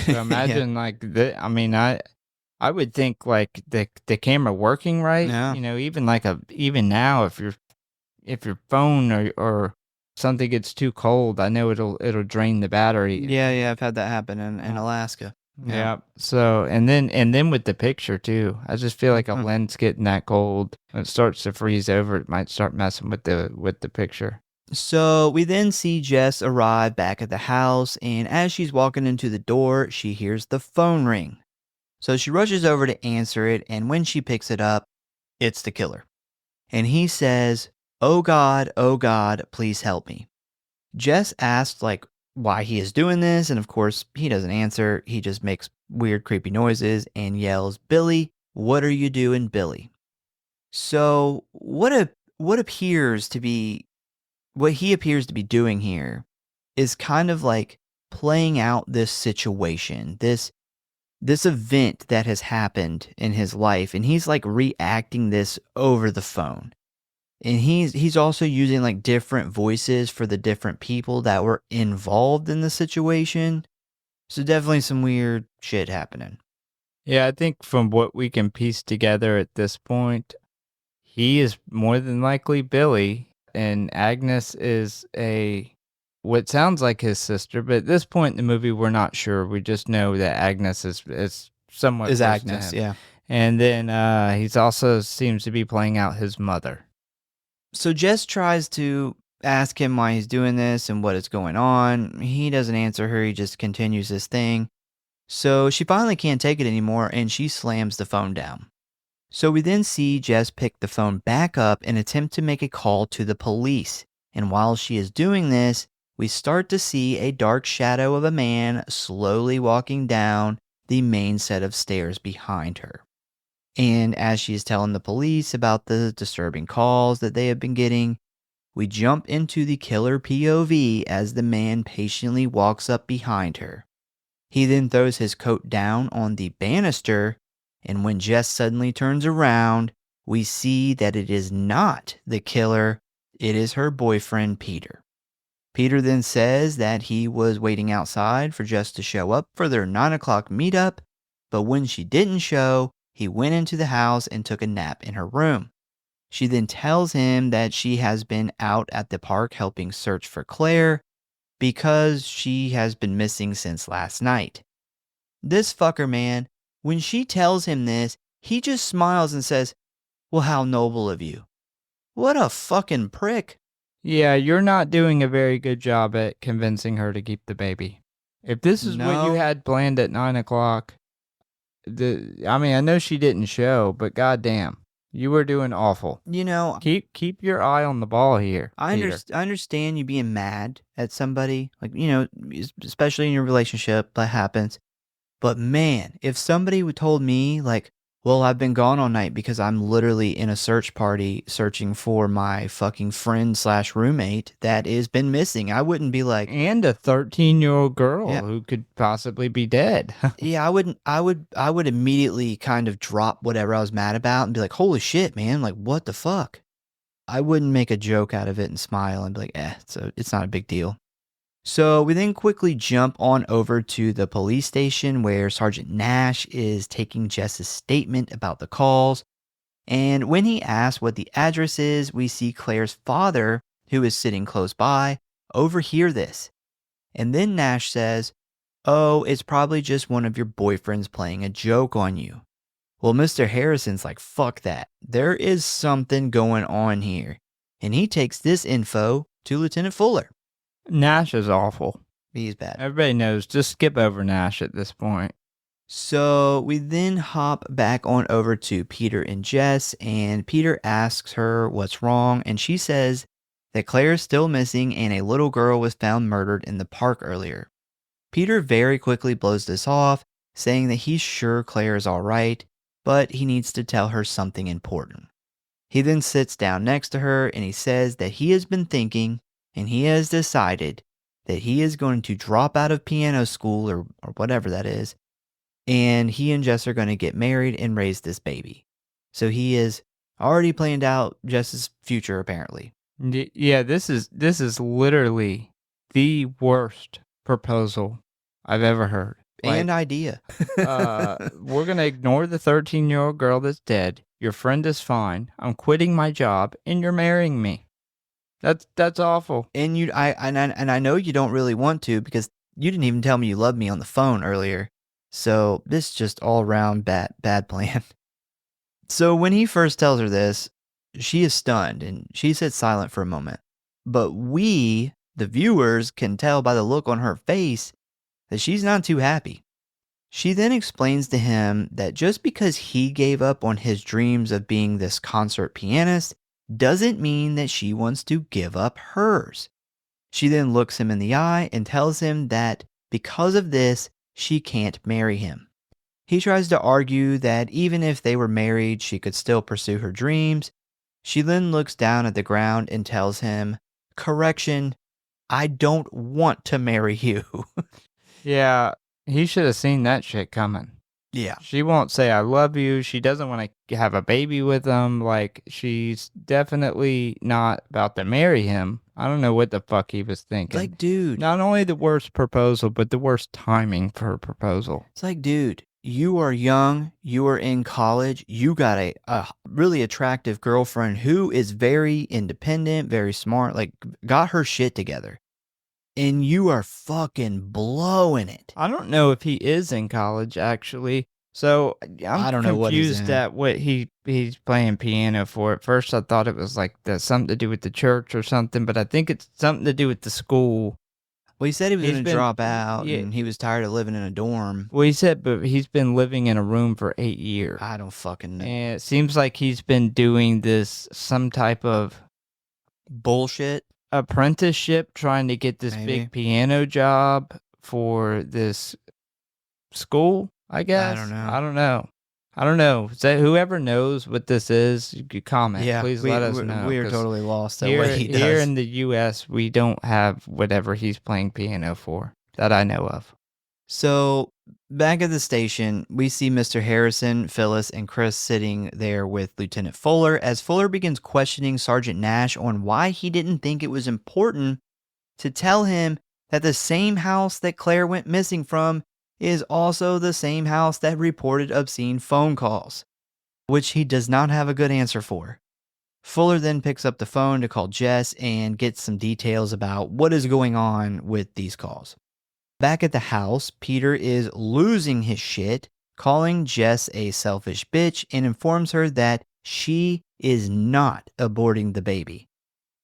So imagine I would think like the camera working right. Yeah. Even now if your phone or something gets too cold, I know it'll drain the battery. Yeah, I've had that happen in Alaska. Yeah. So and then with the picture too, I just feel like a Mhm. lens getting that cold, when it starts to freeze over, it might start messing with the picture. So we then see Jess arrive back at the house, and as she's walking into the door, she hears the phone ring. So she rushes over to answer it, and when she picks it up, it's the killer. And he says, oh God, please help me." Jess asks, like, why he is doing this, and of course, he doesn't answer. He just makes weird, creepy noises and yells, "Billy, what are you doing, Billy?" So, what appears to be what he appears to be doing here is kind of like playing out this situation, this event that has happened in his life, and he's like reacting this over the phone. And he's also using like different voices for the different people that were involved in the situation. So definitely some weird shit happening. Yeah, I think from what we can piece together at this point, he is more than likely Billy, and Agnes is what sounds like his sister, but at this point in the movie, we're not sure. We just know that Agnes is somewhat Is close to Agnes, him. yeah. And then he's also seems to be playing out his mother. So Jess tries to ask him why he's doing this and what is going on. He doesn't answer her, he just continues his thing. So she finally can't take it anymore and she slams the phone down. So we then see Jess pick the phone back up and attempt to make a call to the police. And while she is doing this, we start to see a dark shadow of a man slowly walking down the main set of stairs behind her. And as she is telling the police about the disturbing calls that they have been getting, we jump into the killer POV as the man patiently walks up behind her. He then throws his coat down on the banister, and when Jess suddenly turns around, we see that it is not the killer, it is her boyfriend, Peter. Peter then says that he was waiting outside for Jess to show up for their 9 o'clock meetup, but when she didn't show, he went into the house and took a nap in her room. She then tells him that she has been out at the park helping search for Claire because she has been missing since last night. This fucker, man, when she tells him this, he just smiles and says, "Well, how noble of you." What a fucking prick. Yeah, you're not doing a very good job at convincing her to keep the baby. If this is what you No. had planned at 9 o'clock, I know she didn't show, but goddamn, you were doing awful. You know, Keep your eye on the ball here, Peter. I understand you being mad at somebody, like, you know, especially in your relationship, that happens. But man, if somebody would told me, like, well, I've been gone all night because I'm literally in a search party searching for my fucking friend / roommate that has been missing, I wouldn't be like, And a 13-year-old girl Yeah. who could possibly be dead. yeah, I would immediately kind of drop whatever I was mad about and be like, holy shit, man, like, what the fuck? I wouldn't make a joke out of it and smile and be like, so it's not a big deal. So we then quickly jump on over to the police station where Sergeant Nash is taking Jess's statement about the calls. And when he asks what the address is, we see Claire's father, who is sitting close by, overhear this. And then Nash says, "Oh, it's probably just one of your boyfriends playing a joke on you." Well, Mr. Harrison's like, fuck that. There is something going on here. And he takes this info to Lieutenant Fuller. Nash is awful. He's bad. Everybody knows. Just skip over Nash at this point. So we then hop back on over to Peter and Jess, and Peter asks her what's wrong, and she says that Claire is still missing and a little girl was found murdered in the park earlier. Peter very quickly blows this off, saying that he's sure Claire is all right, but he needs to tell her something important. He then sits down next to her and he says that he has been thinking and he has decided that he is going to drop out of piano school or whatever that is, and he and Jess are going to get married and raise this baby. So he is already planned out Jess's future, apparently. Yeah, this is literally the worst proposal I've ever heard. And idea. We're going to ignore the 13-year-old girl that's dead. Your friend is fine. I'm quitting my job, and you're marrying me. That's awful. And I know you don't really want to because you didn't even tell me you loved me on the phone earlier. So this is just all around bad plan. So when he first tells her this, she is stunned and she sits silent for a moment. But we, the viewers, can tell by the look on her face that she's not too happy. She then explains to him that just because he gave up on his dreams of being this concert pianist doesn't mean that she wants to give up hers. She then looks him in the eye and tells him that because of this, she can't marry him. He tries to argue that even if they were married, she could still pursue her dreams. She then looks down at the ground and tells him, "Correction, I don't want to marry you." Yeah, he should have seen that shit coming. Yeah. She won't say I love you. She doesn't want to have a baby with him. Like, she's definitely not about to marry him. I don't know what the fuck he was thinking. Like, dude. Not only the worst proposal, but the worst timing for a proposal. It's like, dude, you are young. You are in college. You got a really attractive girlfriend who is very independent, very smart, like got her shit together. And you are fucking blowing it. I don't know if he is in college, actually. So I don't I'm know what he's confused in. at what he's playing piano for. At first, I thought it was like something to do with the church or something, but I think it's something to do with the school. Well, he said he was going to been- drop out yeah. and he was tired of living in a dorm. Well, he said, but he's been living in a room for 8 years. I don't fucking know. And it seems like he's been doing some type of Bullshit. apprenticeship, trying to get this Maybe. big piano job for this school, I guess. I don't know. So whoever knows what this is, you could comment. Yeah, Please let us know. We are 'cause totally lost at here, what he does. here in the U.S., we don't have whatever he's playing piano for that I know of. So back at the station, we see Mr. Harrison, Phyllis, and Chris sitting there with Lieutenant Fuller as Fuller begins questioning Sergeant Nash on why he didn't think it was important to tell him that the same house that Claire went missing from is also the same house that reported obscene phone calls, which he does not have a good answer for. Fuller then picks up the phone to call Jess and gets some details about what is going on with these calls. Back at the house, Peter is losing his shit, calling Jess a selfish bitch and informs her that she is not aborting the baby.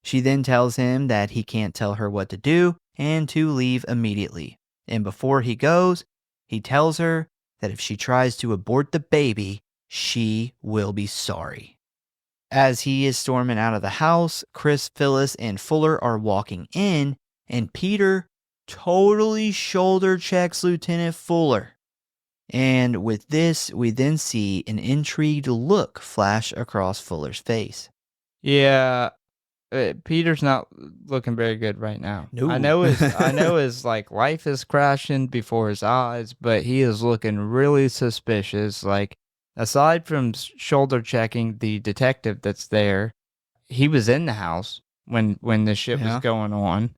She then tells him that he can't tell her what to do and to leave immediately. And before he goes, he tells her that if she tries to abort the baby, she will be sorry. As he is storming out of the house, Chris, Phyllis, and Fuller are walking in, and Peter totally shoulder checks Lieutenant Fuller. And with this, we then see an intrigued look flash across Fuller's face. Yeah, Peter's not looking very good right now. No. I know his like life is crashing before his eyes, but he is looking really suspicious. Like, aside from shoulder checking the detective that's there, he was in the house when the shit was going on.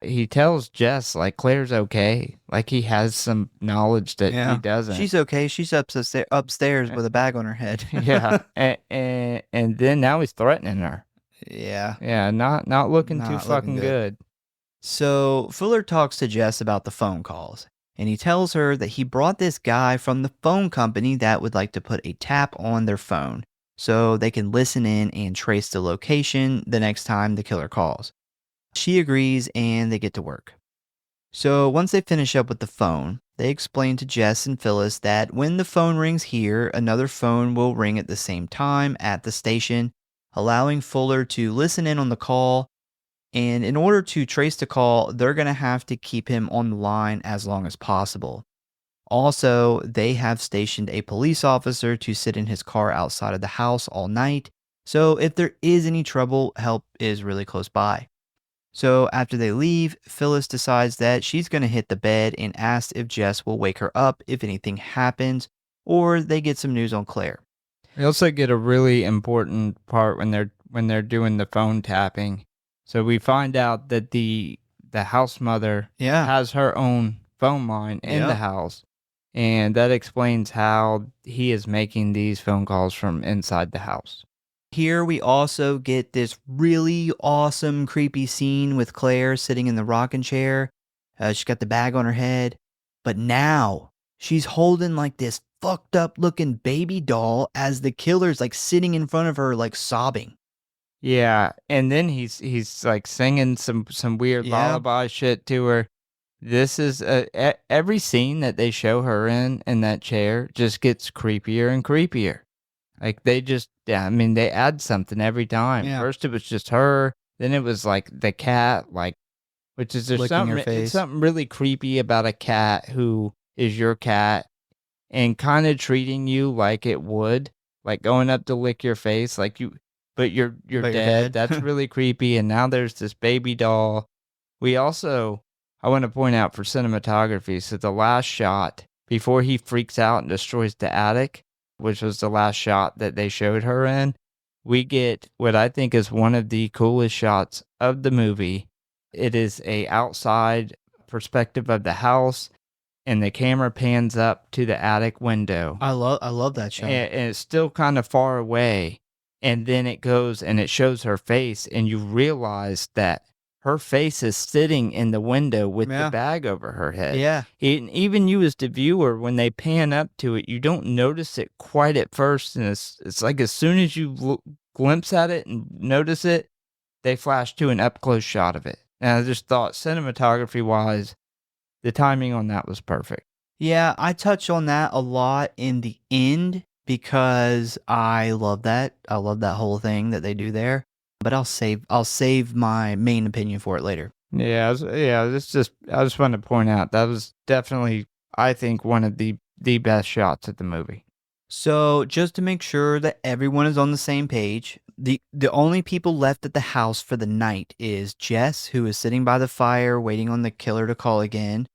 He tells Jess like Claire's okay. Like, he has some knowledge that he doesn't. She's okay. She's upstairs with a bag on her head. Yeah, and then now he's threatening her. Yeah, not looking Not too looking fucking good. good. So Fuller talks to Jess about the phone calls, and he tells her that he brought this guy from the phone company that would like to put a tap on their phone so they can listen in and trace the location the next time the killer calls. She agrees and they get to work. So once they finish up with the phone, they explain to Jess and Phyllis that when the phone rings here, another phone will ring at the same time at the station, allowing Fuller to listen in on the call. And in order to trace the call, they're going to have to keep him on the line as long as possible. Also, they have stationed a police officer to sit in his car outside of the house all night. So if there is any trouble, help is really close by. So after they leave, Phyllis decides that she's going to hit the bed and asks if Jess will wake her up if anything happens, or they get some news on Claire. We also get a really important part when they're doing the phone tapping. So we find out that the house mother has her own phone line in the house, and that explains how he is making these phone calls from inside the house. Here we also get this really awesome, creepy scene with Claire sitting in the rocking chair. She's got the bag on her head. But now she's holding like this fucked up looking baby doll as the killer's like sitting in front of her, like sobbing. Yeah, and then he's like singing some weird Yeah. lullaby shit to her. This is every scene that they show her in that chair just gets creepier and creepier. Like they just, yeah, I mean, they add something every time. Yeah. First it was just her, then it was like the cat, like, which is there's Licking her something, face. it's something really creepy about a cat who is your cat and kind of treating you like it would, like going up to lick your face, like but you're But you're dead. dead. That's really creepy. And now there's this baby doll. We also, I want to point out for cinematography, so the last shot before he freaks out and destroys the attic, which was the last shot that they showed her in, we get what I think is one of the coolest shots of the movie. It is a outside perspective of the house, and the camera pans up to the attic window. I love that shot. And it's still kind of far away. And then it goes and it shows her face, and you realize that her face is sitting in the window with the bag over her head. Yeah. Even you as the viewer, when they pan up to it, you don't notice it quite at first. And it's like as soon as you glimpse at it and notice it, they flash to an up-close shot of it. And I just thought cinematography-wise, the timing on that was perfect. Yeah, I touch on that a lot in the end because I love that. I love that whole thing that they do there. But I'll save my main opinion for it later. Yeah, it's just I just wanted to point out that was definitely, I think, one of the best shots of the movie. So just to make sure that everyone is on the same page, the only people left at the house for the night is Jess, who is sitting by the fire waiting on the killer to call again,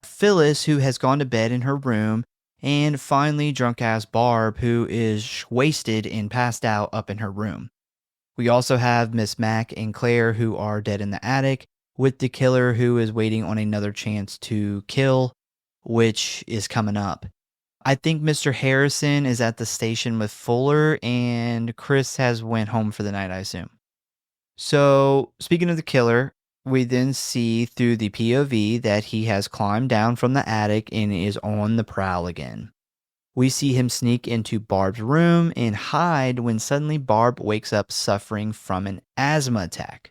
Phyllis, who has gone to bed in her room, and finally drunk-ass Barb, who is wasted and passed out up in her room. We also have Miss Mac and Claire, who are dead in the attic, with the killer who is waiting on another chance to kill, which is coming up. I think Mr. Harrison is at the station with Fuller, and Chris has went home for the night, I assume. So, speaking of the killer, we then see through the POV that he has climbed down from the attic and is on the prowl again. We see him sneak into Barb's room and hide when suddenly Barb wakes up suffering from an asthma attack.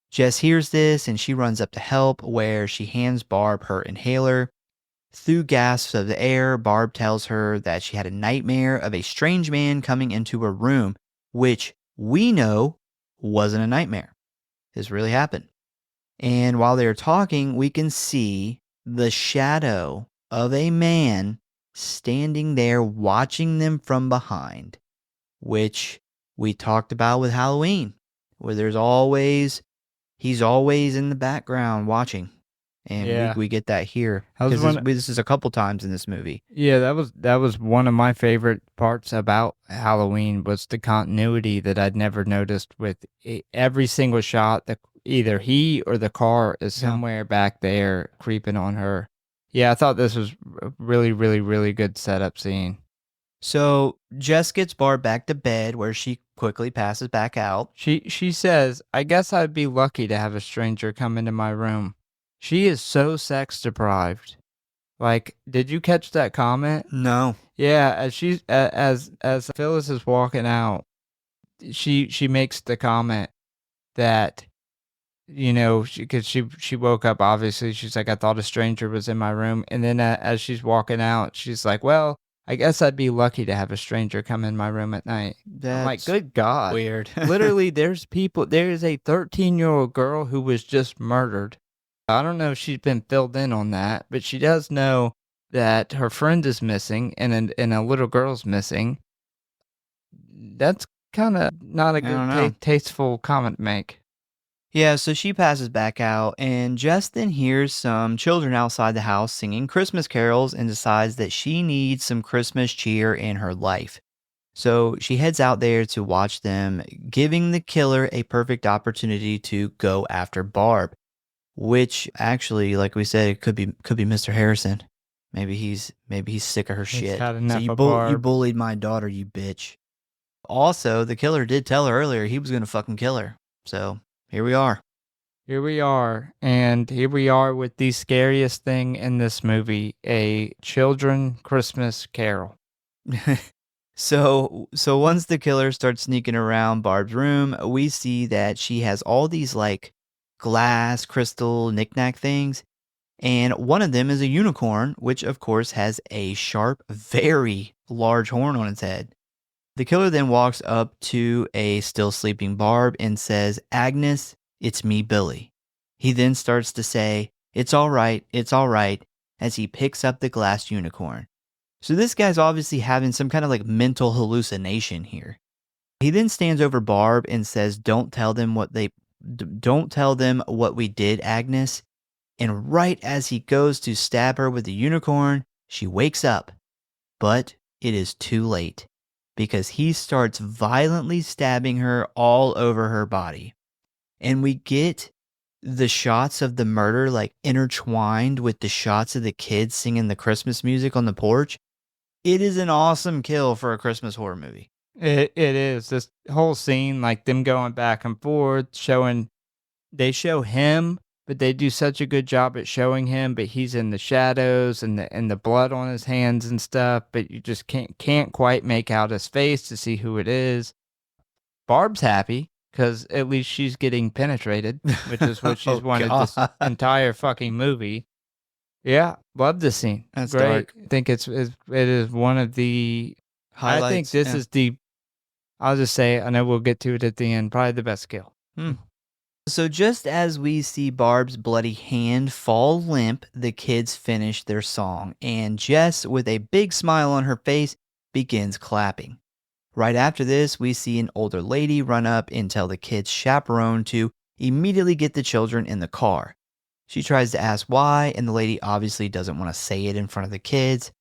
Jess hears this and she runs up to help, where she hands Barb her inhaler. Through gasps of the air, Barb tells her that she had a nightmare of a strange man coming into her room, which we know wasn't a nightmare. This really happened. And while they're talking, we can see the shadow of a man standing there watching them from behind, which we talked about with Halloween, where he's always in the background watching. And we get that here. Because this is a couple times in this movie. Yeah, that was one of my favorite parts about Halloween, was the continuity that I'd never noticed with every single shot that either he or the car is somewhere back there creeping on her. Yeah, I thought this was a really, really, really good setup scene. So Jess gets Barb back to bed, where she quickly passes back out. She says, "I guess I'd be lucky to have a stranger come into my room." She is so sex deprived. Like, did you catch that comment? No. Yeah, as Phyllis is walking out, she makes the comment that, you know, because she woke up, obviously, she's like, I thought a stranger was in my room. And then as she's walking out, she's like, well, I guess I'd be lucky to have a stranger come in my room at night. I'm like, good God. Weird. Literally, there is a 13-year-old girl who was just murdered. I don't know if she's been filled in on that, but she does know that her friend is missing and a little girl's missing. That's kind of not a good, tasteful comment to make. Yeah, so she passes back out, and Jess then hears some children outside the house singing Christmas carols and decides that she needs some Christmas cheer in her life. So she heads out there to watch them, giving the killer a perfect opportunity to go after Barb, which actually, like we said, it could be Mr. Harrison. Maybe he's sick of her shit. Had enough So of Barb. you bullied my daughter, you bitch. Also, the killer did tell her earlier he was going to fucking kill her. So here we are. Here we are, and here we are with the scariest thing in this movie, a children Christmas carol. So once the killer starts sneaking around Barb's room, we see that she has all these like glass, crystal, knickknack things. And one of them is a unicorn, which of course has a sharp, very large horn on its head. The killer then walks up to a still sleeping Barb and says, "Agnes, it's me, Billy." He then starts to say, it's all right," as he picks up the glass unicorn. So this guy's obviously having some kind of like mental hallucination here. He then stands over Barb and says, don't tell them what we did, Agnes." And right as he goes to stab her with the unicorn, she wakes up. But it is too late, because he starts violently stabbing her all over her body. And we get the shots of the murder like intertwined with the shots of the kids singing the Christmas music on the porch. It is an awesome kill for a Christmas horror movie. It is. This whole scene, like them going back and forth, they show him, but they do such a good job at showing him, but he's in the shadows and the blood on his hands and stuff, but you just can't quite make out his face to see who it is. Barb's happy because at least she's getting penetrated, which is what she's wanted this entire fucking movie. Yeah, love this scene. That's great. dark. I think it is one of the Highlights. I think this is I'll just say, I know we'll get to it at the end, probably the best kill. So just as we see Barb's bloody hand fall limp, the kids finish their song, and Jess, with a big smile on her face, begins clapping. Right after this, we see an older lady run up and tell the kids' chaperone to immediately get the children in the car. She tries to ask why, and the lady obviously doesn't want to say it in front of the kids.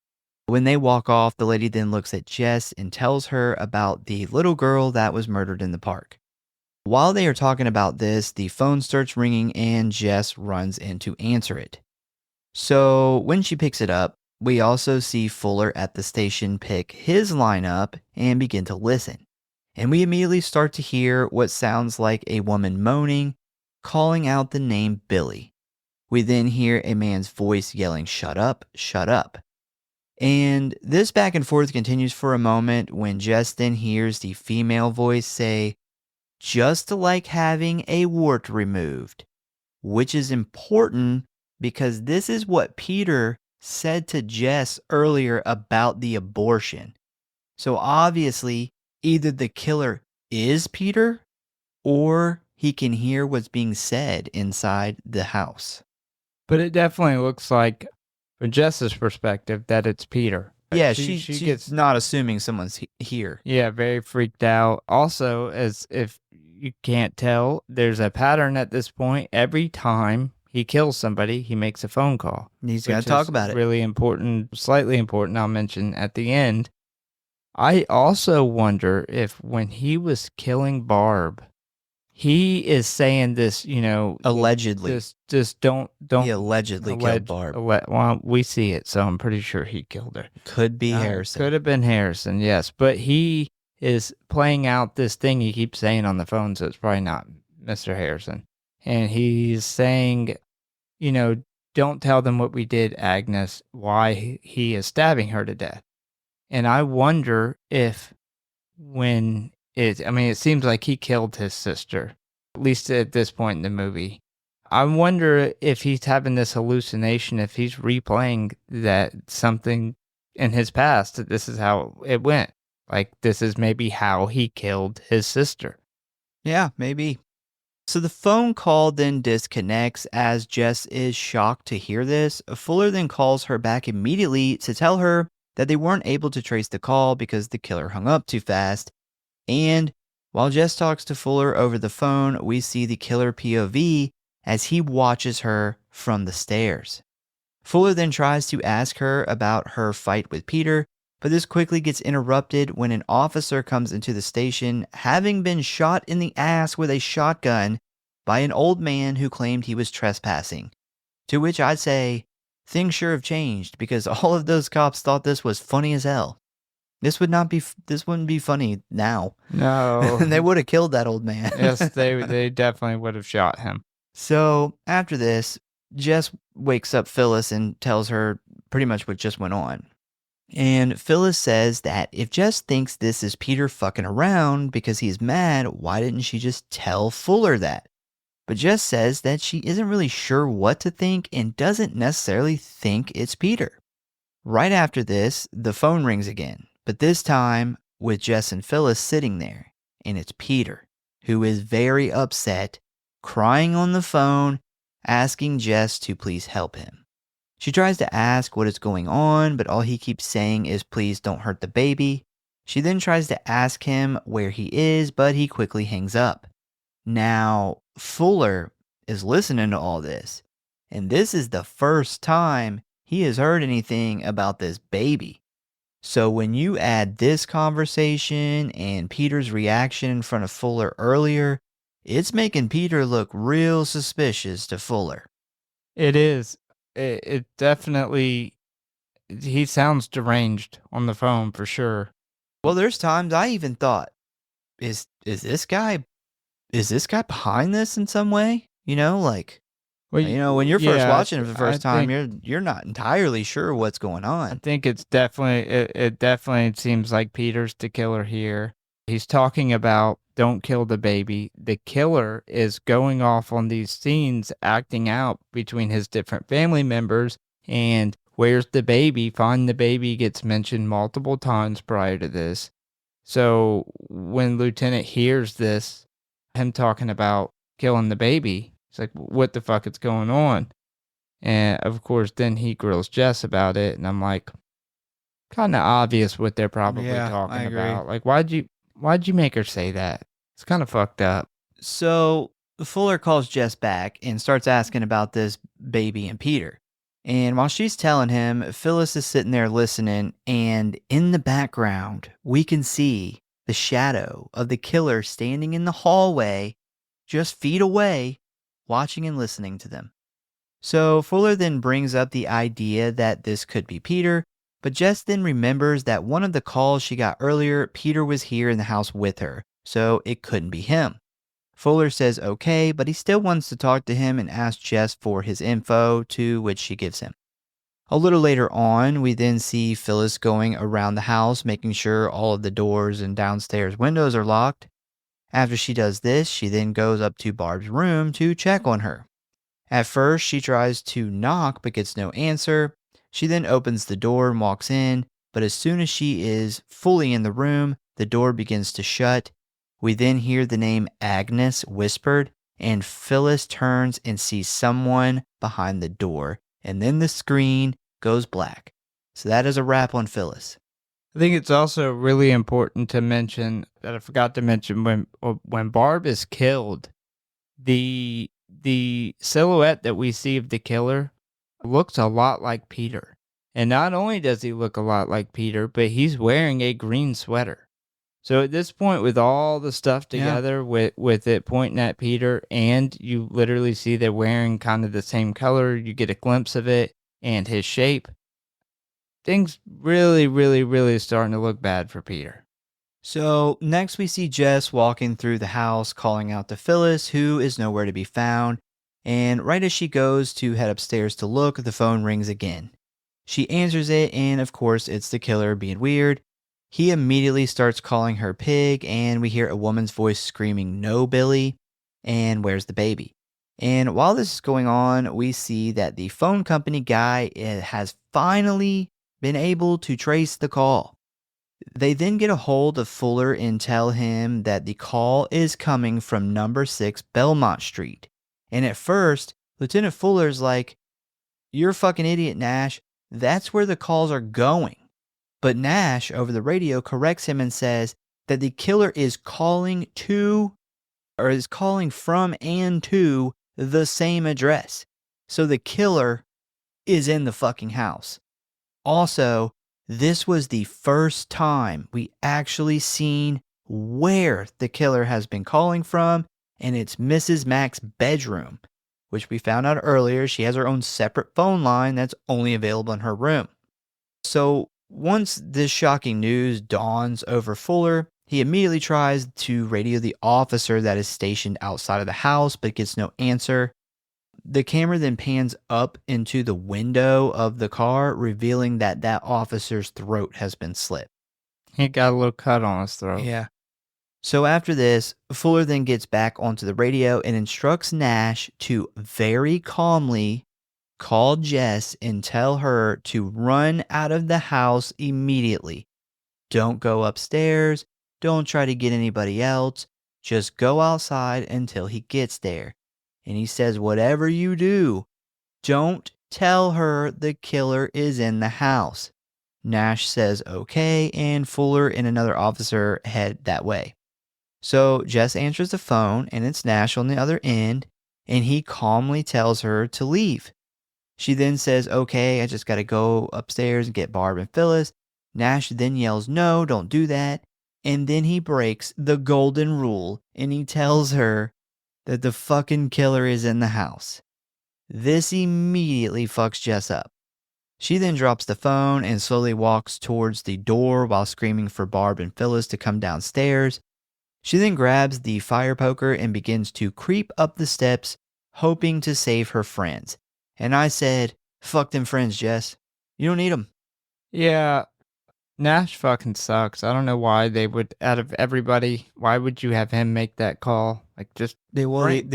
When they walk off, the lady then looks at Jess and tells her about the little girl that was murdered in the park. While they are talking about this, the phone starts ringing and Jess runs in to answer it. So when she picks it up, we also see Fuller at the station pick his line up and begin to listen. And we immediately start to hear what sounds like a woman moaning, calling out the name Billy. We then hear a man's voice yelling, "Shut up, shut up." And this back and forth continues for a moment when Jess then hears the female voice say, "Just like having a wart removed," which is important because this is what Peter said to Jess earlier about the abortion. So obviously, either the killer is Peter or he can hear what's being said inside the house. But it definitely looks like, from Jess's perspective, that it's Peter. Yeah, she gets not assuming someone's here. Yeah, very freaked out. Also, as if you can't tell, there's a pattern at this point. Every time he kills somebody, he makes a phone call. He's got to talk about it. Really important, slightly important, I'll mention at the end. I also wonder if when he was killing Barb, he is saying this, allegedly. Just don't. He allegedly killed Barb. Well, we see it, so I'm pretty sure he killed her. Could be Harrison. Could have been Harrison, yes. But he is playing out this thing he keeps saying on the phone, so it's probably not Mr. Harrison. And he's saying, don't tell them what we did, Agnes, why he is stabbing her to death. And I wonder if it seems like he killed his sister, at least at this point in the movie. I wonder if he's having this hallucination, if he's replaying that something in his past, that this is how it went. Like, this is maybe how he killed his sister. Yeah, maybe. So the phone call then disconnects as Jess is shocked to hear this. Fuller then calls her back immediately to tell her that they weren't able to trace the call because the killer hung up too fast. And while Jess talks to Fuller over the phone, we see the killer POV as he watches her from the stairs. Fuller then tries to ask her about her fight with Peter, but this quickly gets interrupted when an officer comes into the station having been shot in the ass with a shotgun by an old man who claimed he was trespassing. To which I say, things sure have changed because all of those cops thought this was funny as hell. This wouldn't be funny now. No. They would have killed that old man. Yes, they definitely would have shot him. So after this, Jess wakes up Phyllis and tells her pretty much what just went on. And Phyllis says that if Jess thinks this is Peter fucking around because he's mad, why didn't she just tell Fuller that? But Jess says that she isn't really sure what to think and doesn't necessarily think it's Peter. Right after this, the phone rings again, but this time with Jess and Phyllis sitting there, and it's Peter, who is very upset, crying on the phone, asking Jess to please help him. She tries to ask what is going on, but all he keeps saying is please don't hurt the baby. She then tries to ask him where he is, but he quickly hangs up. Now, Fuller is listening to all this, and this is the first time he has heard anything about this baby. So when you add this conversation and Peter's reaction in front of Fuller earlier, it's making Peter look real suspicious to Fuller. It is. It definitely, he sounds deranged on the phone for sure. Well, there's times I even thought, is this guy behind this in some way? You know, like, Well, when you're first yeah, watching it for the first time, think- you're not entirely sure what's going I on. think it's definitely, it definitely seems like Peter's the killer here. He's talking about don't kill the baby. The killer is going off on these scenes, acting out between his different family members. And where's the baby? Find the baby gets mentioned multiple times prior to this. So when Lieutenant hears this, him talking about killing the baby, it's like, what the fuck is going on? And of course, then he grills Jess about it. And I'm like, kind of obvious what they're probably Yeah, I talking agree. about. Like, why'd you make her say that? It's kind of fucked up. So Fuller calls Jess back and starts asking about this baby and Peter. And while she's telling him, Phyllis is sitting there listening, and in the background, we can see the shadow of the killer standing in the hallway, just feet away, watching and listening to them. So Fuller then brings up the idea that this could be Peter, but Jess then remembers that one of the calls she got earlier, Peter was here in the house with her, so it couldn't be him. Fuller says okay, but he still wants to talk to him and asks Jess for his info, to which she gives him. A little later on, we then see Phyllis going around the house, making sure all of the doors and downstairs windows are locked. After she does this, she then goes up to Barb's room to check on her. At first, she tries to knock but gets no answer. She then opens the door and walks in, but as soon as she is fully in the room, the door begins to shut. We then hear the name Agnes whispered, and Phyllis turns and sees someone behind the door, and then the screen goes black. So that is a wrap on Phyllis. I think it's also really important to mention that I forgot to mention when Barb is killed, the silhouette that we see of the killer looks a lot like Peter. And not only does he look a lot like Peter, but he's wearing a green sweater. So at this point, with all the stuff together, with it pointing at Peter, and you literally see they're wearing kind of the same color, you get a glimpse of it and his shape, things really, really, really starting to look bad for Peter. So next we see Jess walking through the house calling out to Phyllis, who is nowhere to be found. And right as she goes to head upstairs to look, the phone rings again. She answers it, and of course it's the killer being weird. He immediately starts calling her pig, and we hear a woman's voice screaming, "No, Billy," and "Where's the baby?" And while this is going on, we see that the phone company guy has finally been able to trace the call. They then get a hold of Fuller and tell him that the call is coming from number 6 Belmont Street. And at first, Lieutenant Fuller's like, "You're a fucking idiot, Nash. That's where the calls are going." But Nash, over the radio, corrects him and says that the killer is calling from and to the same address. So the killer is in the fucking house. Also, this was the first time we actually seen where the killer has been calling from, and it's Mrs. Mack's bedroom, which we found out earlier she has her own separate phone line that's only available in her room. So Once this shocking news dawns over Fuller, he immediately tries to radio the officer that is stationed outside of the house, but gets no answer. The camera then pans up into the window of the car, revealing that that officer's throat has been slit. He got a little cut on his throat. Yeah. So after this, Fuller then gets back onto the radio and instructs Nash to very calmly call Jess and tell her to run out of the house immediately. Don't go upstairs. Don't try to get anybody else. Just go outside until he gets there. And he says, whatever you do, don't tell her the killer is in the house. Nash says okay, and Fuller and another officer head that way. So Jess answers the phone, and it's Nash on the other end, and he calmly tells her to leave. She then says, okay, I just got to go upstairs and get Barb and Phyllis. Nash then yells, no, don't do that. And then he breaks the golden rule, and he tells her that the fucking killer is in the house. This immediately fucks Jess up. She then drops the phone and slowly walks towards the door while screaming for Barb and Phyllis to come downstairs. She then grabs the fire poker and begins to creep up the steps, hoping to save her friends. And I said, fuck them friends, Jess. You don't need them. Yeah, Nash fucking sucks. I don't know why they would, out of everybody, why would you have him make that call? Like, just The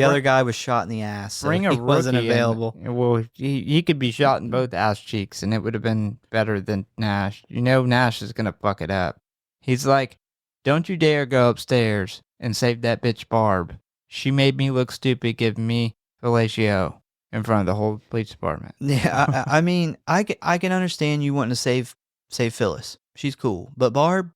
other guy was shot in the ass, so bring a he wasn't rookie in. available. Well, he could be shot in both ass cheeks, and it would have been better than Nash. You know Nash is going to fuck it up. He's like, don't you dare go upstairs and save that bitch Barb. She made me look stupid giving me fellatio in front of the whole police department. Yeah, I mean, I can understand you wanting to save Phyllis. She's cool. But Barb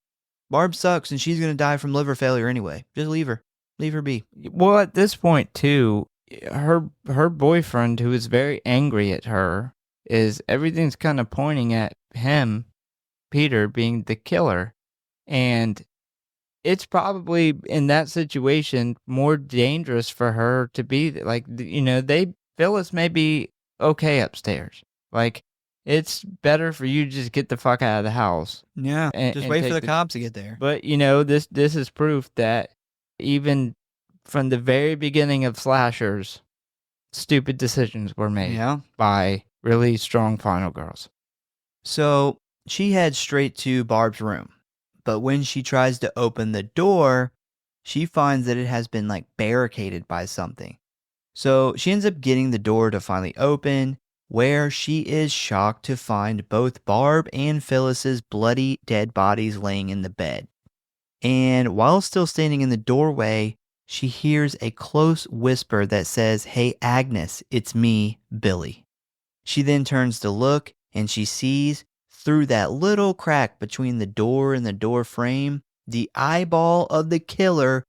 sucks, and she's going to die from liver failure anyway. Just leave her. Leave her be. Well, at this point, too, her boyfriend, who is very angry at her, is everything's kind of pointing at him, Peter, being the killer. And it's probably, in that situation, more dangerous for her to be, like, you know, Phyllis may be okay upstairs. Like, it's better for you to just get the fuck out of the house. Yeah, and just wait for take the cops to get there. But, you know, this is proof that even from the very beginning of slashers, stupid decisions were made by really strong final girls. So she heads straight to Barb's room. But when she tries to open the door, she finds that it has been like barricaded by something. So she ends up getting the door to finally open, where she is shocked to find both Barb and Phyllis's bloody dead bodies laying in the bed. And while still standing in the doorway, she hears a close whisper that says, "Hey Agnes, it's me, Billy." She then turns to look, and she sees through that little crack between the door and the door frame, the eyeball of the killer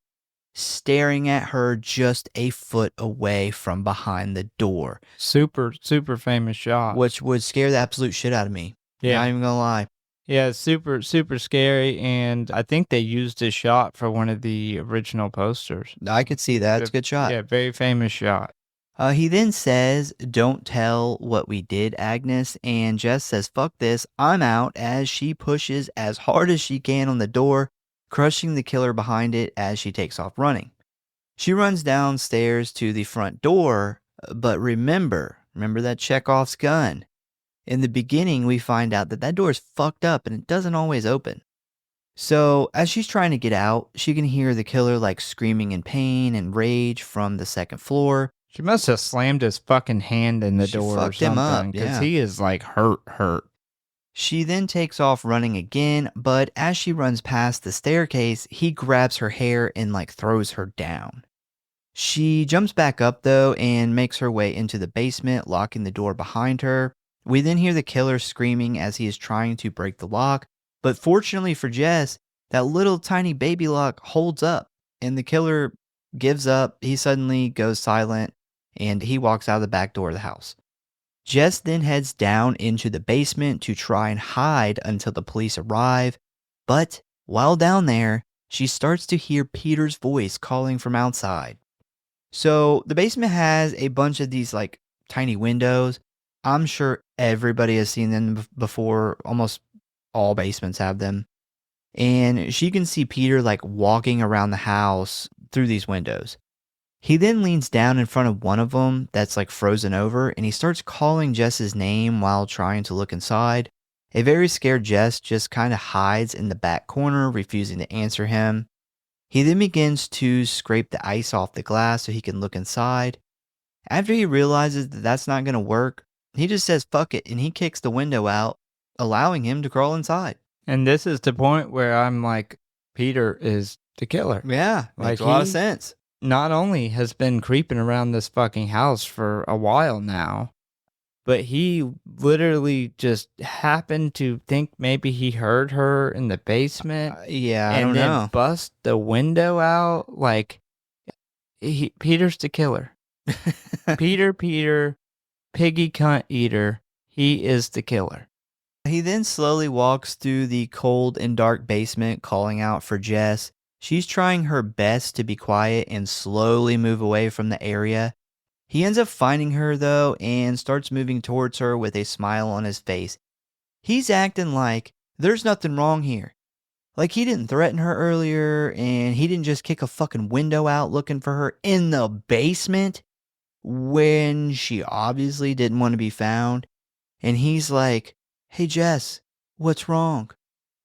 staring at her just a foot away from behind the door. Super, super famous shot. Which would scare the absolute shit out of me. Yeah. Not even gonna lie. Yeah, super, super scary, and I think they used this shot for one of the original posters. I could see that. It's a good shot. Yeah, very famous shot. He then says, "Don't tell what we did, Agnes," and Jess says, "Fuck this, I'm out," as she pushes as hard as she can on the door, crushing the killer behind it as she takes off running. She runs downstairs to the front door, but remember that Chekhov's gun. In the beginning, we find out that door is fucked up and it doesn't always open. So as she's trying to get out, she can hear the killer like screaming in pain and rage from the second floor. She must have slammed his fucking hand in the door or fucked him up, something, because yeah. he is like hurt. She then takes off running again, but as she runs past the staircase, he grabs her hair and like throws her down. She jumps back up though and makes her way into the basement, locking the door behind her. We then hear the killer screaming as he is trying to break the lock, but fortunately for Jess, that little tiny baby lock holds up, and the killer gives up. He suddenly goes silent, and he walks out of the back door of the house. Jess then heads down into the basement to try and hide until the police arrive, but while down there, she starts to hear Peter's voice calling from outside. So the basement has a bunch of these like tiny windows. I'm sure everybody has seen them before, almost all basements have them. And she can see Peter like walking around the house through these windows. He then leans down in front of one of them that's like frozen over, and he starts calling Jess's name while trying to look inside. A very scared Jess just kind of hides in the back corner, refusing to answer him. He then begins to scrape the ice off the glass so he can look inside. After he realizes that that's not going to work, he just says fuck it and he kicks the window out, allowing him to crawl inside. And this is the point where I'm like, Peter is the killer. Yeah, makes a lot of sense. Not only has been creeping around this fucking house for a while now, but he literally just happened to think maybe he heard her in the basement. I don't then know. Bust the window out. Like, Peter's the killer. Peter, piggy cunt eater. He is the killer. He then slowly walks through the cold and dark basement, calling out for Jess. She's trying her best to be quiet and slowly move away from the area. He ends up finding her, though, and starts moving towards her with a smile on his face. He's acting like there's nothing wrong here. Like he didn't threaten her earlier, and he didn't just kick a fucking window out looking for her in the basement when she obviously didn't want to be found. And he's like, hey, Jess, what's wrong?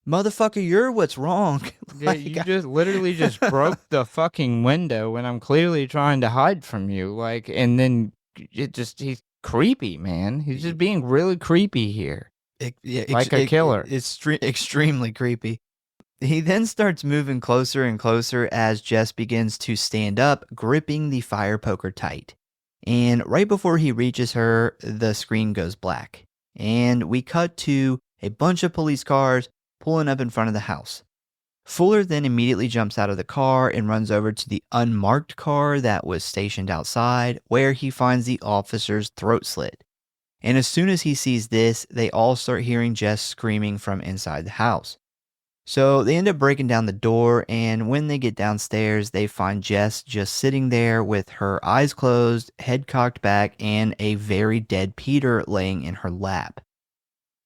Motherfucker, you're what's wrong. Like, you just literally just broke the fucking window when I'm clearly trying to hide from you. Like, and then he's creepy, man. He's just being really creepy here. Like a killer. It's extremely creepy. He then starts moving closer and closer as Jess begins to stand up, gripping the fire poker tight. And right before he reaches her, the screen goes black. And we cut to a bunch of police cars pulling up in front of the house. Fuller then immediately jumps out of the car and runs over to the unmarked car that was stationed outside, where he finds the officer's throat slit. And as soon as he sees this, they all start hearing Jess screaming from inside the house. So they end up breaking down the door, and when they get downstairs, they find Jess just sitting there with her eyes closed, head cocked back, and a very dead Peter laying in her lap.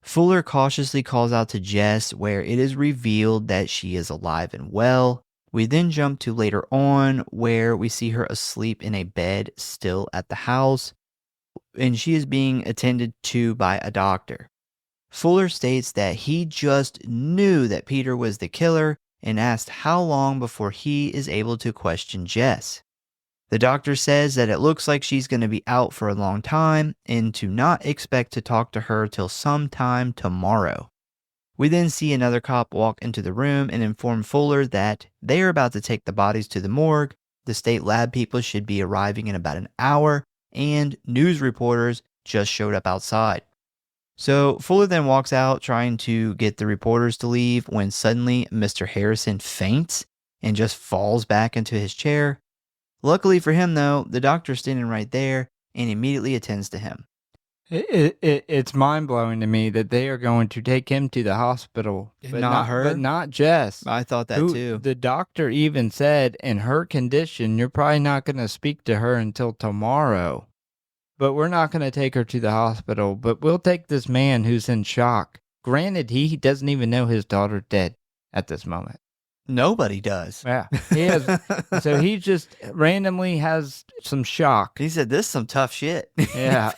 Fuller cautiously calls out to Jess, where it is revealed that she is alive and well. We then jump to later on, where we see her asleep in a bed still at the house, and she is being attended to by a doctor. Fuller states that he just knew that Peter was the killer and asked how long before he is able to question Jess. The doctor says that it looks like she's going to be out for a long time and to not expect to talk to her till sometime tomorrow. We then see another cop walk into the room and inform Fuller that they are about to take the bodies to the morgue, the state lab people should be arriving in about an hour, and news reporters just showed up outside. So Fuller then walks out trying to get the reporters to leave when suddenly Mr. Harrison faints and just falls back into his chair. Luckily for him, though, the doctor's standing right there and immediately attends to him. It's mind-blowing to me that they are going to take him to the hospital. But not her? But not Jess. I thought that too. The doctor even said, in her condition, you're probably not going to speak to her until tomorrow. But we're not going to take her to the hospital, but we'll take this man who's in shock. Granted, he doesn't even know his daughter's dead at this moment. Nobody does. Yeah. He has, so he just randomly has some shock. He said, this is some tough shit. Yeah.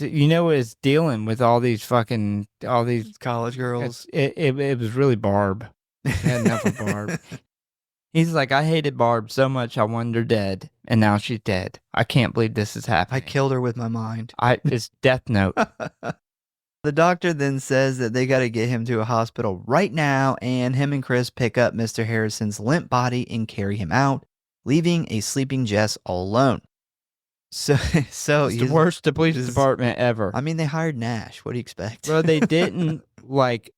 You know, is dealing with all these college girls. It was really Barb. He had enough of Barb. He's like, I hated Barb so much I wanted her dead, and now she's dead. I can't believe this is happening. I killed her with my mind. It's Death Note. The doctor then says that they got to get him to a hospital right now, and him and Chris pick up Mr. Harrison's limp body and carry him out, leaving a sleeping Jess all alone. So it's the worst police department ever. I mean, they hired Nash. What do you expect? Bro, they didn't look.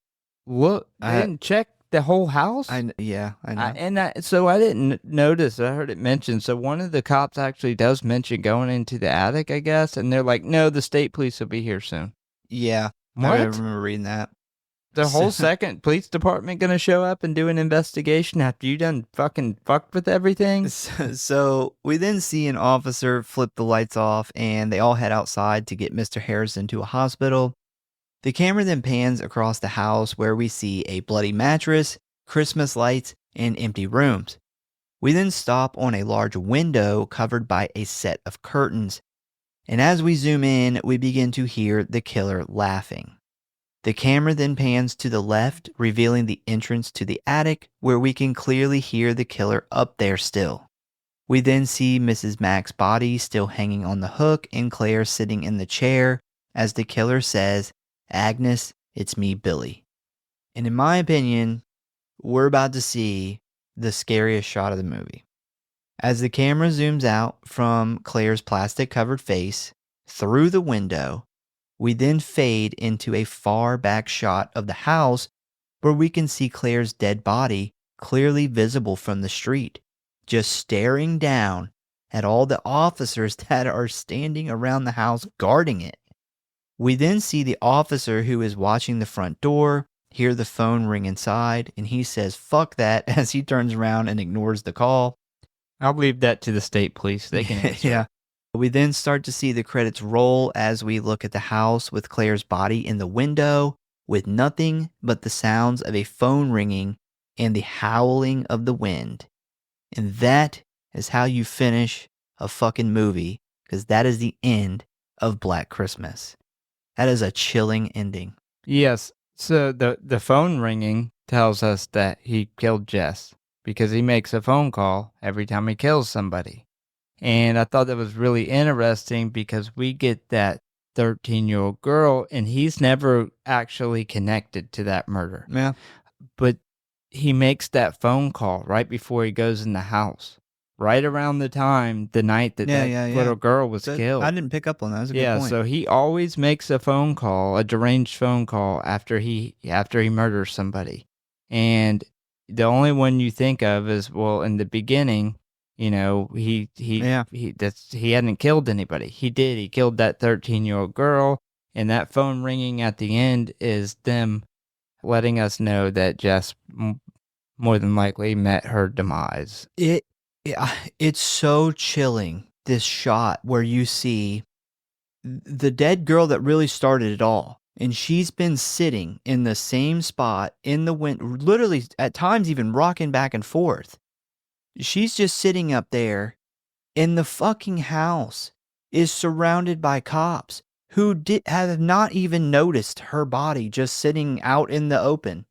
They didn't check the whole house. I know. So I didn't notice. I heard it mentioned. So one of the cops actually does mention going into the attic, I guess, and they're like, "No, the state police will be here soon." Yeah, what? I remember reading that. The whole second police department gonna show up and do an investigation after you done fucking fucked with everything? So we then see an officer flip the lights off, and they all head outside to get Mr. Harrison to a hospital. The camera then pans across the house where we see a bloody mattress, Christmas lights, and empty rooms. We then stop on a large window covered by a set of curtains, and as we zoom in, we begin to hear the killer laughing. The camera then pans to the left, revealing the entrance to the attic, where we can clearly hear the killer up there still. We then see Mrs. Mack's body still hanging on the hook and Claire sitting in the chair as the killer says, "Agnes, it's me, Billy." And in my opinion, we're about to see the scariest shot of the movie. As the camera zooms out from Claire's plastic-covered face through the window, we then fade into a far back shot of the house where we can see Claire's dead body clearly visible from the street, just staring down at all the officers that are standing around the house guarding it. We then see the officer who is watching the front door hear the phone ring inside, and he says, "Fuck that," as he turns around and ignores the call. I'll leave that to the state police. They can answer. Yeah. We then start to see the credits roll as we look at the house with Claire's body in the window with nothing but the sounds of a phone ringing and the howling of the wind. And that is how you finish a fucking movie, because that is the end of Black Christmas. That is a chilling ending. Yes. So the phone ringing tells us that he killed Jess because he makes a phone call every time he kills somebody. And I thought that was really interesting because we get that 13-year-old girl and he's never actually connected to that murder. Yeah. But he makes that phone call right before he goes in the house, right around the night that little girl was killed. I didn't pick up on that. That's a good point. So he always makes a phone call, a deranged phone call after he murders somebody. And the only one you think of is, well, in the beginning, you know, he hadn't killed anybody. He did. He killed that 13-year-old girl, and that phone ringing at the end is them letting us know that Jess more than likely met her demise. It's so chilling, this shot where you see the dead girl that really started it all. And she's been sitting in the same spot in the wind, literally at times even rocking back and forth. She's just sitting up there, and the fucking house is surrounded by cops who have not even noticed her body just sitting out in the open.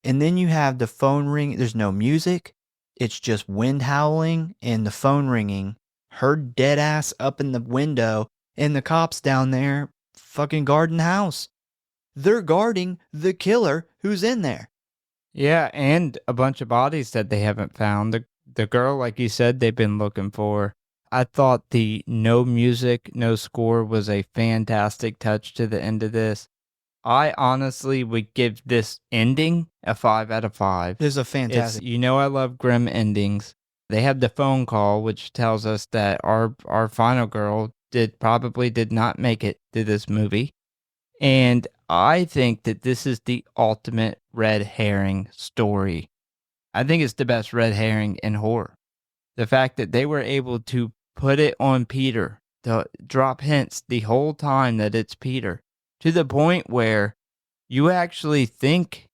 And then you have the phone ring. There's no music. It's just wind howling and the phone ringing. Her dead ass up in the window, and the cops down there fucking guarding the house. They're guarding the killer who's in there. Yeah, and a bunch of bodies that they haven't found. The girl, like you said, they've been looking for. I thought the no music, no score was a fantastic touch to the end of this. I honestly would give this ending a 5 out of 5. This is a fantastic. I love grim endings. They have the phone call, which tells us that our final girl probably did not make it to this movie. And I think that this is the ultimate red herring story. I think it's the best red herring in horror. The fact that they were able to put it on Peter, to drop hints the whole time that it's Peter, to the point where you actually think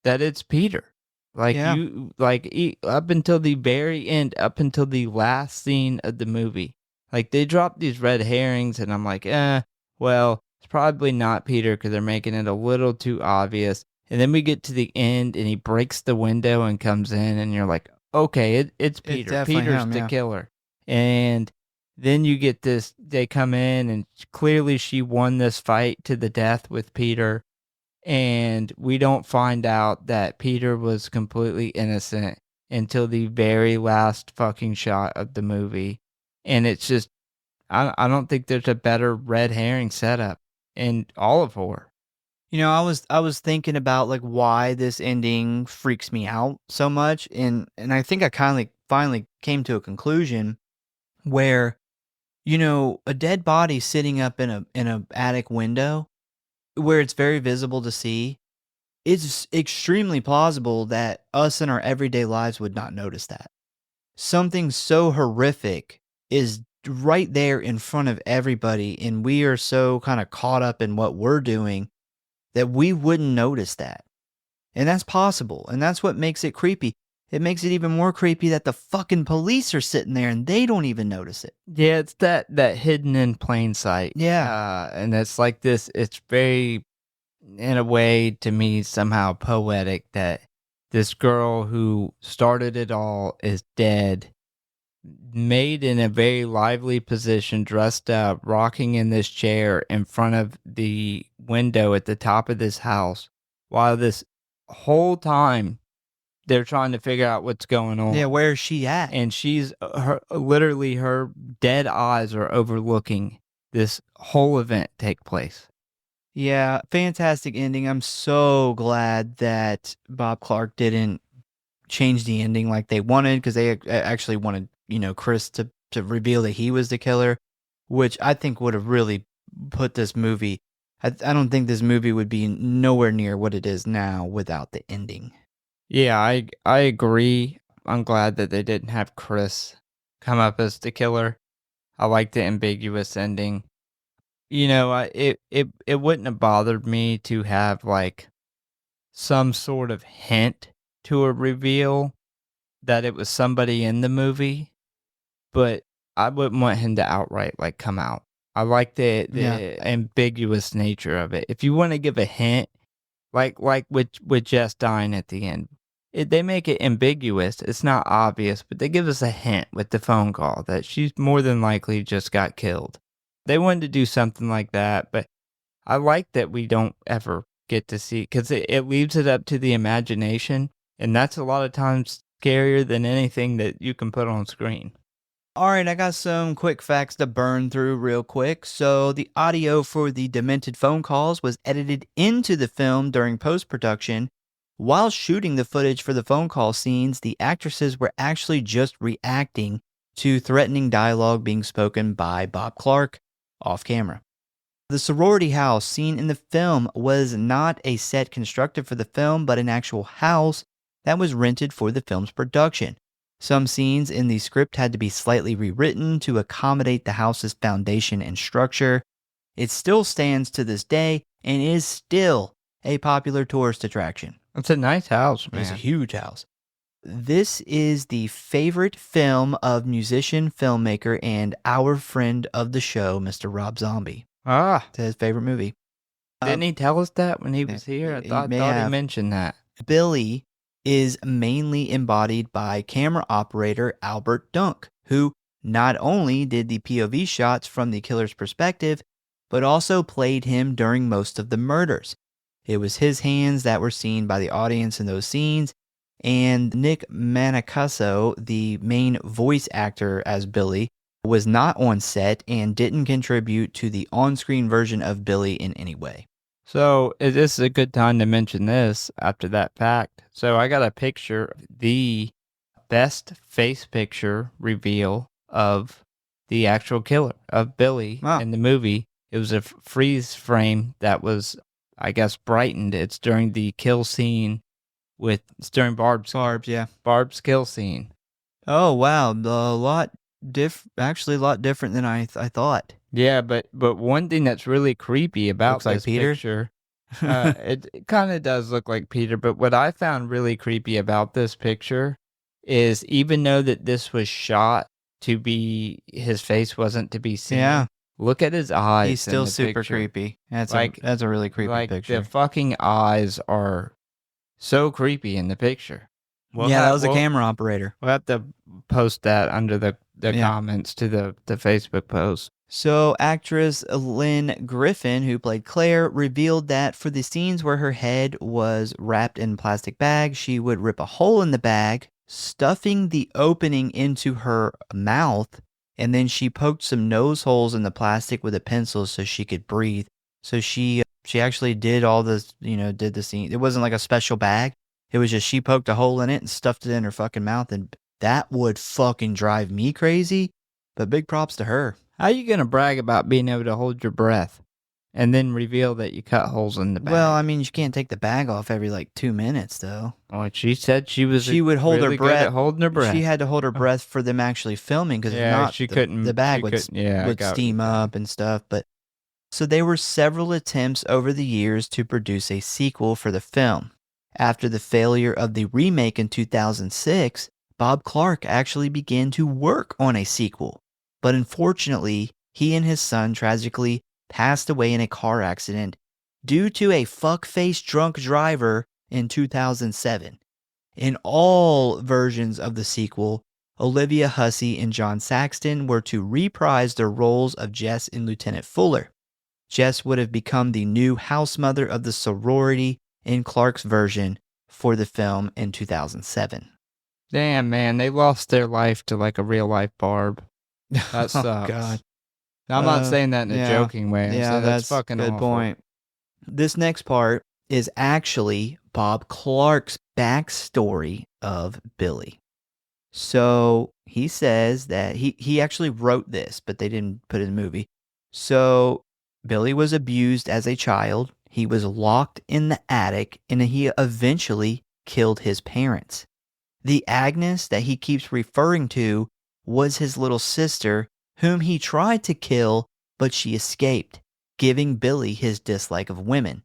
that it's Peter. Up until the very end, up until the last scene of the movie. Like, they drop these red herrings, and I'm like, well, it's probably not Peter because they're making it a little too obvious. And then we get to the end, and he breaks the window and comes in, and you're like, okay, it's Peter. Peter's the killer. And then you get this, they come in, and clearly she won this fight to the death with Peter. And we don't find out that Peter was completely innocent until the very last fucking shot of the movie. And it's just, I don't think there's a better red herring setup in all of horror. You know, I was thinking about like why this ending freaks me out so much, and I think I finally came to a conclusion where, you know, a dead body sitting up in a attic window where it's very visible to see, it's extremely plausible that us in our everyday lives would not notice that. Something so horrific is right there in front of everybody, and we are so kind of caught up in what we're doing that we wouldn't notice that. And that's possible. And that's what makes it creepy. It makes it even more creepy that the fucking police are sitting there and they don't even notice it. Yeah, it's that hidden in plain sight. Yeah. And it's like this, it's very, in a way, to me, somehow poetic that this girl who started it all is dead, made in a very lively position, dressed up, rocking in this chair in front of the window at the top of this house, while this whole time they're trying to figure out what's going on. Yeah, where's she at? And she's literally, her dead eyes are overlooking this whole event take place. Yeah, fantastic ending. I'm so glad that Bob Clark didn't change the ending like they wanted, because they actually wanted, Chris to reveal that he was the killer, which I think would have really put this movie. I don't think this movie would be nowhere near what it is now without the ending. Yeah, I agree. I'm glad that they didn't have Chris come up as the killer. I like the ambiguous ending. It wouldn't have bothered me to have like some sort of hint to a reveal that it was somebody in the movie, but I wouldn't want him to outright like come out. I like the ambiguous nature of it. If you want to give a hint, like with Jess dying at the end, they make it ambiguous. It's not obvious, but they give us a hint with the phone call that she's more than likely just got killed. They wanted to do something like that, but I like that we don't ever get to see, because it leaves it up to the imagination, and that's a lot of times scarier than anything that you can put on screen. All right, I got some quick facts to burn through real quick. So the audio for the demented phone calls was edited into the film during post-production. While shooting the footage for the phone call scenes, the actresses were actually just reacting to threatening dialogue being spoken by Bob Clark off camera. The sorority house seen in the film was not a set constructed for the film, but an actual house that was rented for the film's production. Some scenes in the script had to be slightly rewritten to accommodate the house's foundation and structure. It still stands to this day and is still a popular tourist attraction. It's a nice house, man. It's a huge house. This is the favorite film of musician, filmmaker, and our friend of the show, Mr. Rob Zombie. It's his favorite movie. Didn't he tell us that when he was here? I thought he mentioned that. Billy is mainly embodied by camera operator Albert Dunk, who not only did the POV shots from the killer's perspective, but also played him during most of the murders. It was his hands that were seen by the audience in those scenes, and Nick Manicaso, the main voice actor as Billy, was not on set and didn't contribute to the on-screen version of Billy in any way. So this is a good time to mention this after that fact. So I got a picture of the best face picture reveal of the actual killer, of Billy in the movie. It was a freeze frame that was, I guess, brightened. It's during the kill scene it's during Barb's kill scene. Oh, wow. A lot different than I thought. Yeah, but one thing that's really creepy about this picture, it kind of does look like Peter, but what I found really creepy about this picture is, even though that this was shot to be, his face wasn't to be seen, look at his eyes. He's still super creepy. That's a really creepy picture. The fucking eyes are so creepy in the picture. That was a camera operator. We'll have to post that under the comments to the Facebook post. So actress Lynn Griffin, who played Claire, revealed that for the scenes where her head was wrapped in a plastic bag, she would rip a hole in the bag, stuffing the opening into her mouth, and then she poked some nose holes in the plastic with a pencil so she could breathe. So she actually did all this, did the scene. It wasn't like a special bag. It was just she poked a hole in it and stuffed it in her fucking mouth, and that would fucking drive me crazy. But big props to her. How are you going to brag about being able to hold your breath and then reveal that you cut holes in the bag? Well, I mean, you can't take the bag off every 2 minutes, though. Oh, she said she would hold really her breath. Good at holding her breath. She had to hold her breath for them actually filming, because if not, she couldn't. The bag would steam up and stuff. But So there were several attempts over the years to produce a sequel for the film. After the failure of the remake in 2006, Bob Clark actually began to work on a sequel. But unfortunately, he and his son tragically passed away in a car accident due to a fuck-faced drunk driver in 2007. In all versions of the sequel, Olivia Hussey and John Saxton were to reprise their roles of Jess and Lieutenant Fuller. Jess would have become the new house mother of the sorority in Clark's version for the film in 2007. Damn, man, they lost their life to like a real life Barb. That sucks. Oh, God. I'm not saying that in a yeah. joking way. I'm Yeah, saying that's fucking good awful. point. This next part is actually Bob Clark's backstory of Billy. So he says that he actually wrote this, but they didn't put it in the movie. So Billy was abused as a child. He was locked in the attic, and he eventually killed his parents. The Agnes that he keeps referring to was his little sister, whom he tried to kill, but she escaped, giving Billy his dislike of women.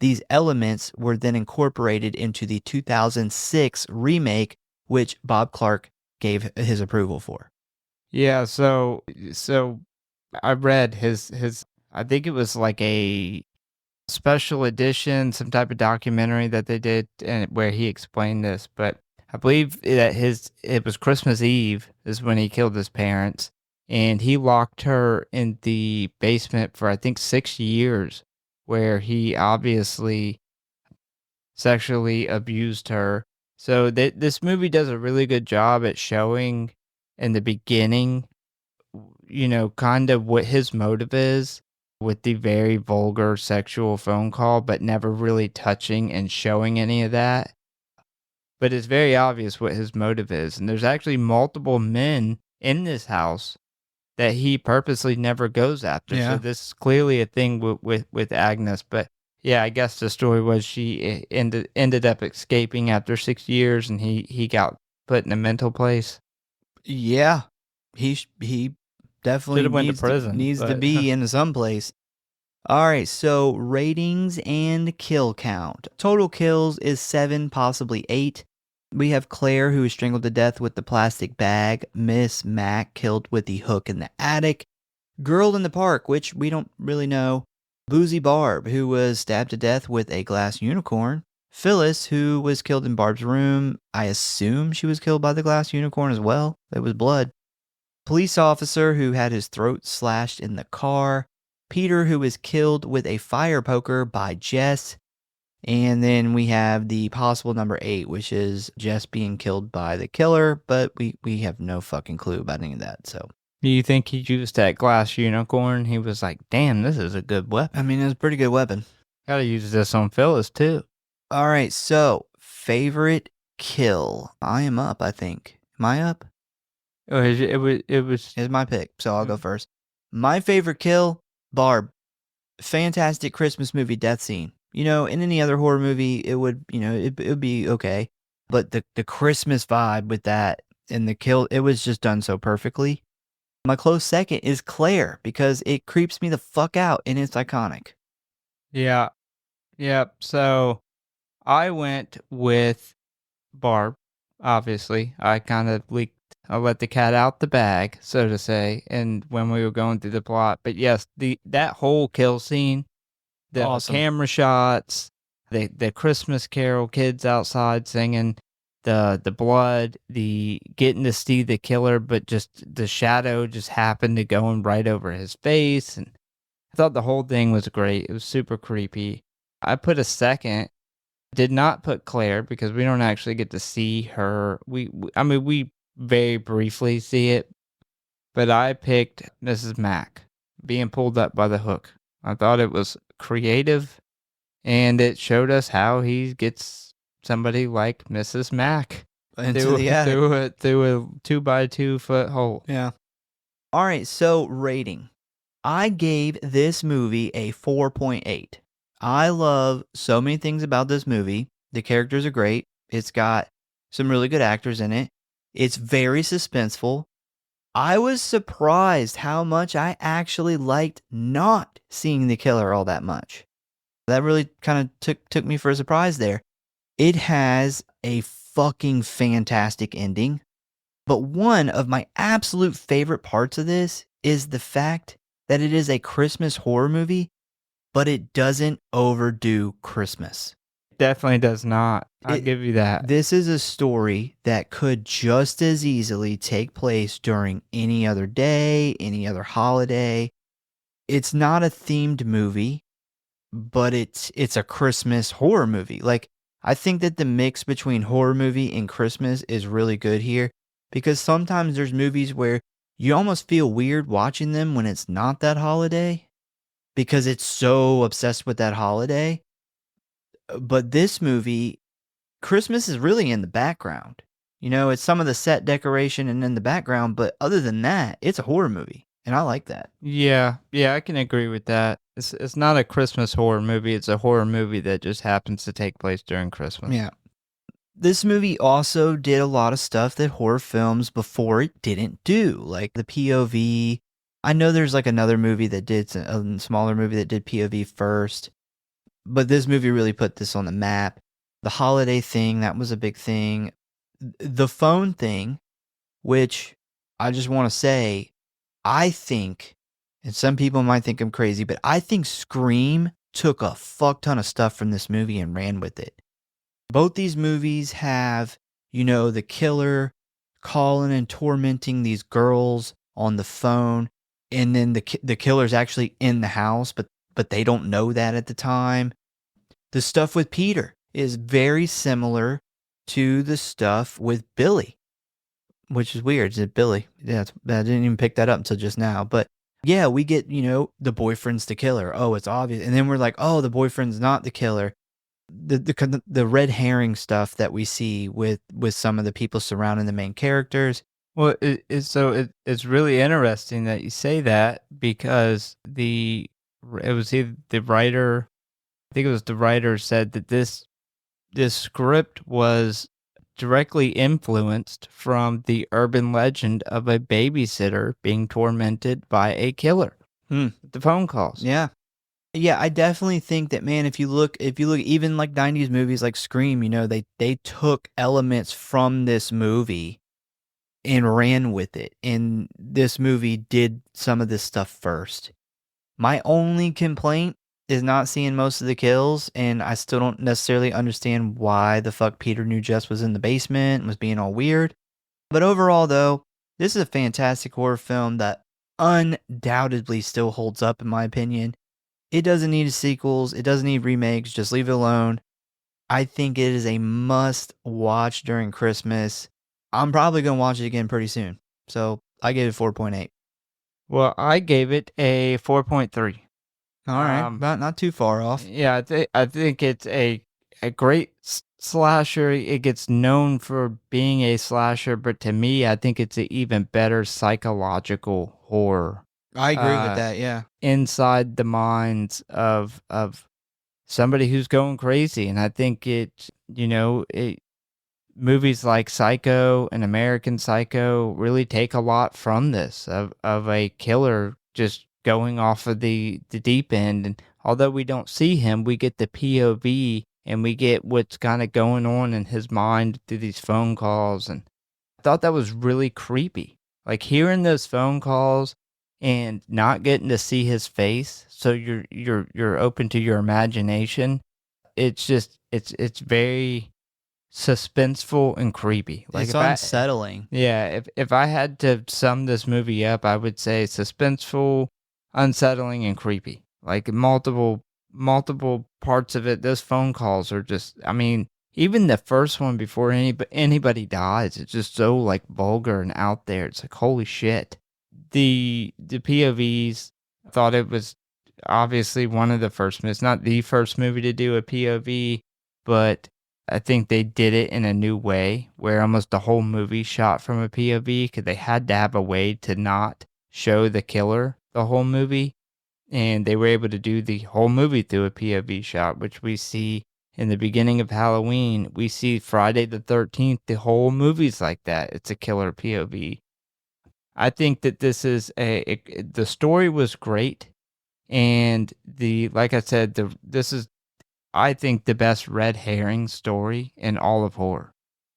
These elements were then incorporated into the 2006 remake, which Bob Clark gave his approval for. Yeah, so I read his I think it was like a special edition, some type of documentary that they did and where he explained this, but I believe that it was Christmas Eve is when he killed his parents, and he locked her in the basement for I think 6 years, where he obviously sexually abused her. So this movie does a really good job at showing in the beginning, kind of what his motive is with the very vulgar sexual phone call, but never really touching and showing any of that. But it's very obvious what his motive is. And there's actually multiple men in this house that he purposely never goes after. Yeah. So this is clearly a thing with Agnes. But yeah, I guess the story was she ended up escaping after 6 years, and he got put in a mental place. Yeah, he definitely Should've went to prison, needs to but- be in some place. All right, so ratings and kill count. Total kills is 7, possibly 8. We have Claire, who was strangled to death with the plastic bag. Miss Mac killed with the hook in the attic. Girl in the park, which we don't really know. Boozy Barb, who was stabbed to death with a glass unicorn. Phyllis, who was killed in Barb's room. I assume she was killed by the glass unicorn as well. There was blood. Police officer, who had his throat slashed in the car. Peter, who was killed with a fire poker by Jess. And then we have the possible number 8, which is Jess being killed by the killer, but we have no fucking clue about any of that, so. Do you think he used that glass unicorn? He was like, damn, this is a good weapon. I mean, it's a pretty good weapon. Gotta use this on Phyllis, too. All right, so favorite kill. I am up, I think. Am I up? Oh, it was. It's my pick, so I'll go first. My favorite kill, Barb. Fantastic Christmas movie death scene. In any other horror movie, it would, it would be okay. But the Christmas vibe with that and the kill, it was just done so perfectly. My close second is Claire, because it creeps me the fuck out and it's iconic. Yeah. Yep. So I went with Barb, obviously. I let the cat out the bag, so to say, and when we were going through the plot. But yes, that whole kill scene, the Awesome. camera shots, the Christmas Carol kids outside singing, the blood, the getting to see the killer, but just the shadow just happened to going right over his face, and I thought the whole thing was great. It was super creepy. I put a second. Did not put Claire because we don't actually get to see her. We very briefly see it, but I picked Mrs. Mac being pulled up by the hook. I thought it was creative, and it showed us how he gets somebody like Mrs. Mac Into the attic. through a 2x2 foot hole. Yeah. All right, so rating. I gave this movie a 4.8. I love so many things about this movie. The characters are great. It's got some really good actors in it. It's very suspenseful. I was surprised how much I actually liked not seeing the killer all that much. That really kind of took me for a surprise there. It has a fucking fantastic ending. But one of my absolute favorite parts of this is the fact that it is a Christmas horror movie, but it doesn't overdo Christmas. Definitely does not. I'll give you that. This is a story that could just as easily take place during any other day, any other holiday. It's not a themed movie, but it's a Christmas horror movie. Like, I think that the mix between horror movie and Christmas is really good here, because sometimes there's movies where you almost feel weird watching them when it's not that holiday because it's so obsessed with that holiday. But this movie, Christmas is really in the background. You know, it's some of the set decoration and in the background, but other than that, it's a horror movie, and I like that. Yeah, I can agree with that. It's not a Christmas horror movie. It's a horror movie that just happens to take place during Christmas. Yeah. This movie also did a lot of stuff that horror films before it didn't do, like the POV. I know there's like another movie that did, a smaller movie that did POV first, but this movie really put this on the map. The holiday thing, that was a big thing. The phone thing, which I just want to say, I think, and some people might think I'm crazy, but I think Scream took a fuck ton of stuff from this movie and ran with it. Both these movies have, you know, the killer calling and tormenting these girls on the phone, and then the killer's actually in the house, but they don't know that at the time. The stuff with Peter is very similar to the stuff with Billy, which is weird. Is it Billy? Yeah, I didn't even pick that up until just now. But yeah, we get, you know, the boyfriend's the killer. Oh, it's obvious. And then we're like, oh, the boyfriend's not the killer. The red herring stuff that we see with some of the people surrounding the main characters. Well, it's really interesting that you say that, because it was either the writer, I think it was the writer, said that this script was directly influenced from the urban legend of a babysitter being tormented by a killer. The phone calls. Yeah. Yeah, I definitely think that, man, if you look even like 90s movies like Scream, you know, they took elements from this movie and ran with it. And this movie did some of this stuff first. My only complaint is not seeing most of the kills, and I still don't necessarily understand why the fuck Peter knew Jess was in the basement and was being all weird. But overall, though, this is a fantastic horror film that undoubtedly still holds up, in my opinion. It doesn't need sequels. It doesn't need remakes. Just leave it alone. I think it is a must watch during Christmas. I'm probably going to watch it again pretty soon. So I gave it 4.8. Well, I gave it a 4.3. All right. Not too far off. Yeah, I think it's a great slasher. It gets known for being a slasher, but to me, I think it's an even better psychological horror. I agree with that, yeah. Inside the minds of somebody who's going crazy. And I think movies like Psycho and American Psycho really take a lot from this, of a killer just going off of the deep end. And although we don't see him, we get the POV and we get what's kind of going on in his mind through these phone calls. And I thought that was really creepy. Like, hearing those phone calls and not getting to see his face, so you're open to your imagination. It's just it's very suspenseful and creepy. Like, it's unsettling. If I had to sum this movie up, I would say suspenseful, unsettling, and creepy. Like, multiple parts of it. Those phone calls are just, I mean, even the first one before anybody dies, it's just so like vulgar and out there. It's like, holy shit. The POVs, I thought it was obviously one of the first movies, not the first movie to do a POV, but I think they did it in a new way where almost the whole movie shot from a POV, because they had to have a way to not show the killer the whole movie. And they were able to do the whole movie through a POV shot, which we see in the beginning of Halloween. We see Friday the 13th, the whole movie's like that. It's a killer POV. I think that this is the story was great, and like I said, this is, I think, the best red herring story in all of horror.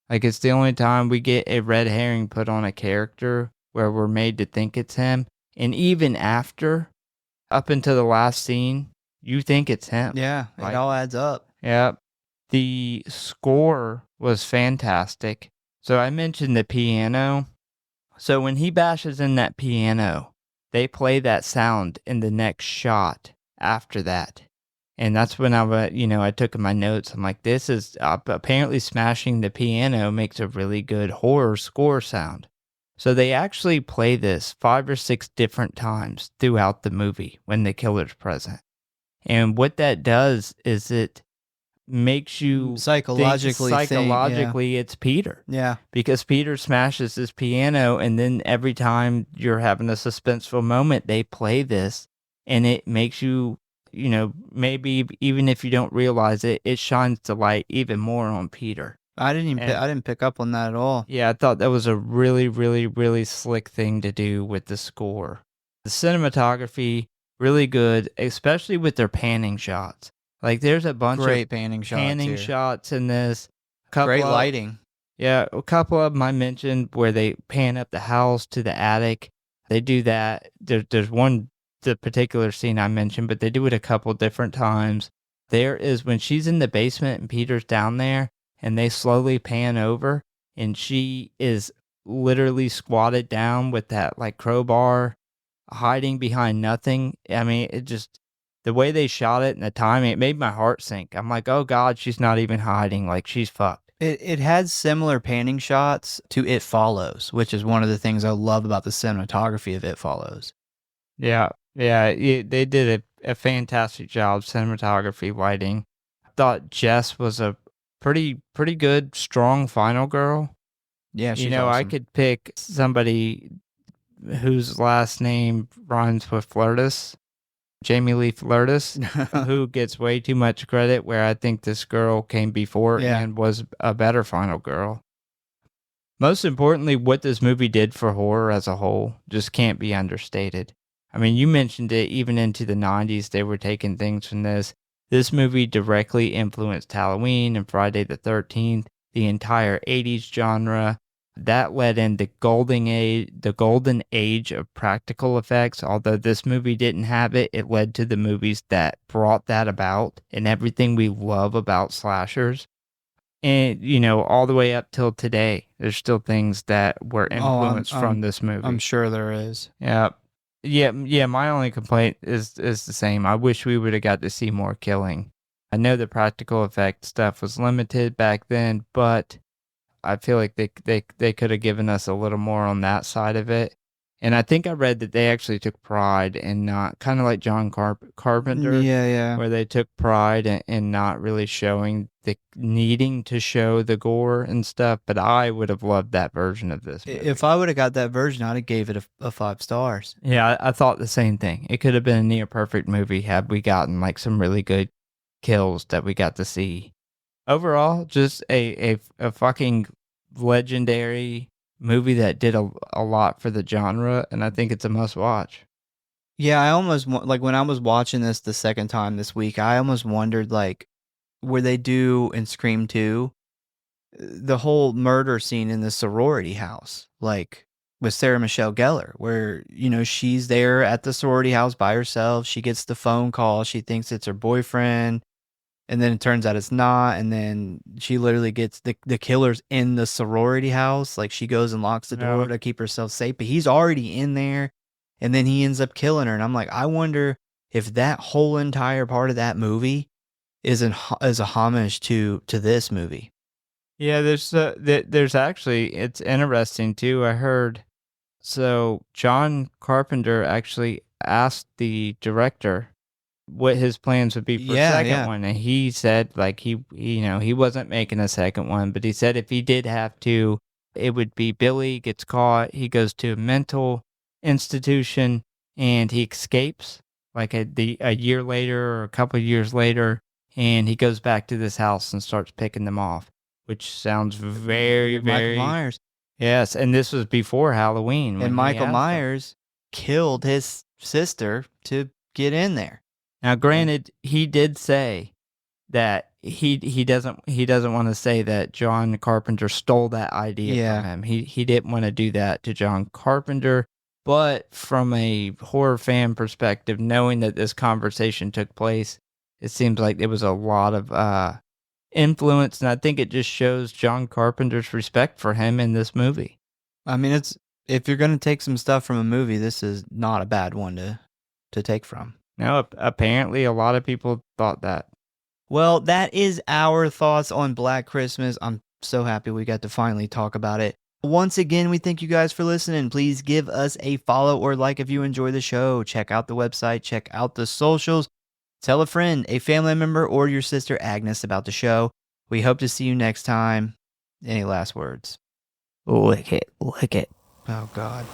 Like, it's the only time we get a red herring put on a character where we're made to think it's him, and even after, up until the last scene, you think it's him. Yeah, it Like, all adds up. yeah. The score was fantastic. So I mentioned the piano. So when he bashes in that piano, they play that sound in the next shot after that. And that's when I took in my notes. I'm like, this is apparently smashing the piano makes a really good horror score sound. So they actually play this 5 or 6 different times throughout the movie when the killer's present. And what that does is it makes you Psychologically think it's Peter. Yeah. Because Peter smashes his piano, and then every time you're having a suspenseful moment, they play this, and it makes you, maybe even if you don't realize it, it shines the light even more on Peter. I didn't pick up on that at all. Yeah, I thought that was a really, really, really slick thing to do with the score. The cinematography, really good, especially with their panning shots. Like, there's a bunch Great of panning shots in this. Great lighting. Yeah, a couple of them I mentioned where they pan up the house to the attic. They do that. There's one, the particular scene I mentioned, but they do it a couple different times. There is when she's in the basement and Peter's down there, and they slowly pan over, and she is literally squatted down with that like crowbar, hiding behind nothing. I mean, it just, the way they shot it and the timing, it made my heart sink. I'm like, oh God, she's not even hiding. Like, she's fucked. It had similar panning shots to It Follows, which is one of the things I love about the cinematography of It Follows. Yeah, they did a fantastic job, cinematography, lighting. I thought Jess was a pretty good, strong final girl. Yeah, she's awesome. I could pick somebody whose last name rhymes with Flirtus. Jamie Lee Flirtus, who gets way too much credit, where I think this girl came before and was a better final girl. Most importantly, what this movie did for horror as a whole just can't be understated. I mean, you mentioned it, even into the 90s, they were taking things from this. This movie directly influenced Halloween and Friday the 13th, the entire 80s genre. That led in the golden age of practical effects. Although this movie didn't have it, it led to the movies that brought that about and everything we love about slashers. And, all the way up till today, there's still things that were influenced from this movie. I'm sure there is. Yeah. My only complaint is the same. I wish we would have got to see more killing. I know the practical effect stuff was limited back then, but I feel like they could have given us a little more on that side of it. And I think I read that they actually took pride in not, kind of like John Carpenter, where they took pride in not really showing needing to show the gore and stuff. But I would have loved that version of this movie. If I would have got that version, I'd have gave it a 5 stars. Yeah, I thought the same thing. It could have been a near perfect movie had we gotten like some really good kills that we got to see. Overall, just a fucking legendary movie that did a lot for the genre, and I think it's a must watch. Yeah, I almost, like, when I was watching this the second time this week, I almost wondered, like, where they do in Scream 2, the whole murder scene in the sorority house, like, with Sarah Michelle Gellar, where, she's there at the sorority house by herself, she gets the phone call, she thinks it's her boyfriend, and then it turns out it's not, and then she literally gets the killer's in the sorority house. Like, she goes and locks the door to keep herself safe, but he's already in there, and then he ends up killing her. And I'm like, I wonder if that whole entire part of that movie is a homage to this movie. Yeah, there's actually, it's interesting too. I heard, so John Carpenter actually asked the director what his plans would be for a second one, and he said, like, he wasn't making a second one, but he said if he did have to, it would be Billy gets caught, he goes to a mental institution, and he escapes like a year later or a couple of years later, and he goes back to this house and starts picking them off, which sounds very, very Michael Myers. Yes, and this was before Halloween. when And he Michael asked him. Myers killed his sister to get in there. Now, granted, he did say that he doesn't want to say that John Carpenter stole that idea Yeah. from him. He didn't want to do that to John Carpenter, but from a horror fan perspective, knowing that this conversation took place, it seems like there was a lot of influence, and I think it just shows John Carpenter's respect for him in this movie. I mean, if you're going to take some stuff from a movie, this is not a bad one to take from. Now, apparently, a lot of people thought that. Well, that is our thoughts on Black Christmas. I'm so happy we got to finally talk about it. Once again, we thank you guys for listening. Please give us a follow or like if you enjoy the show. Check out the website, check out the socials. Tell a friend, a family member, or your sister Agnes about the show. We hope to see you next time. Any last words? Lick it, lick it. Oh, God.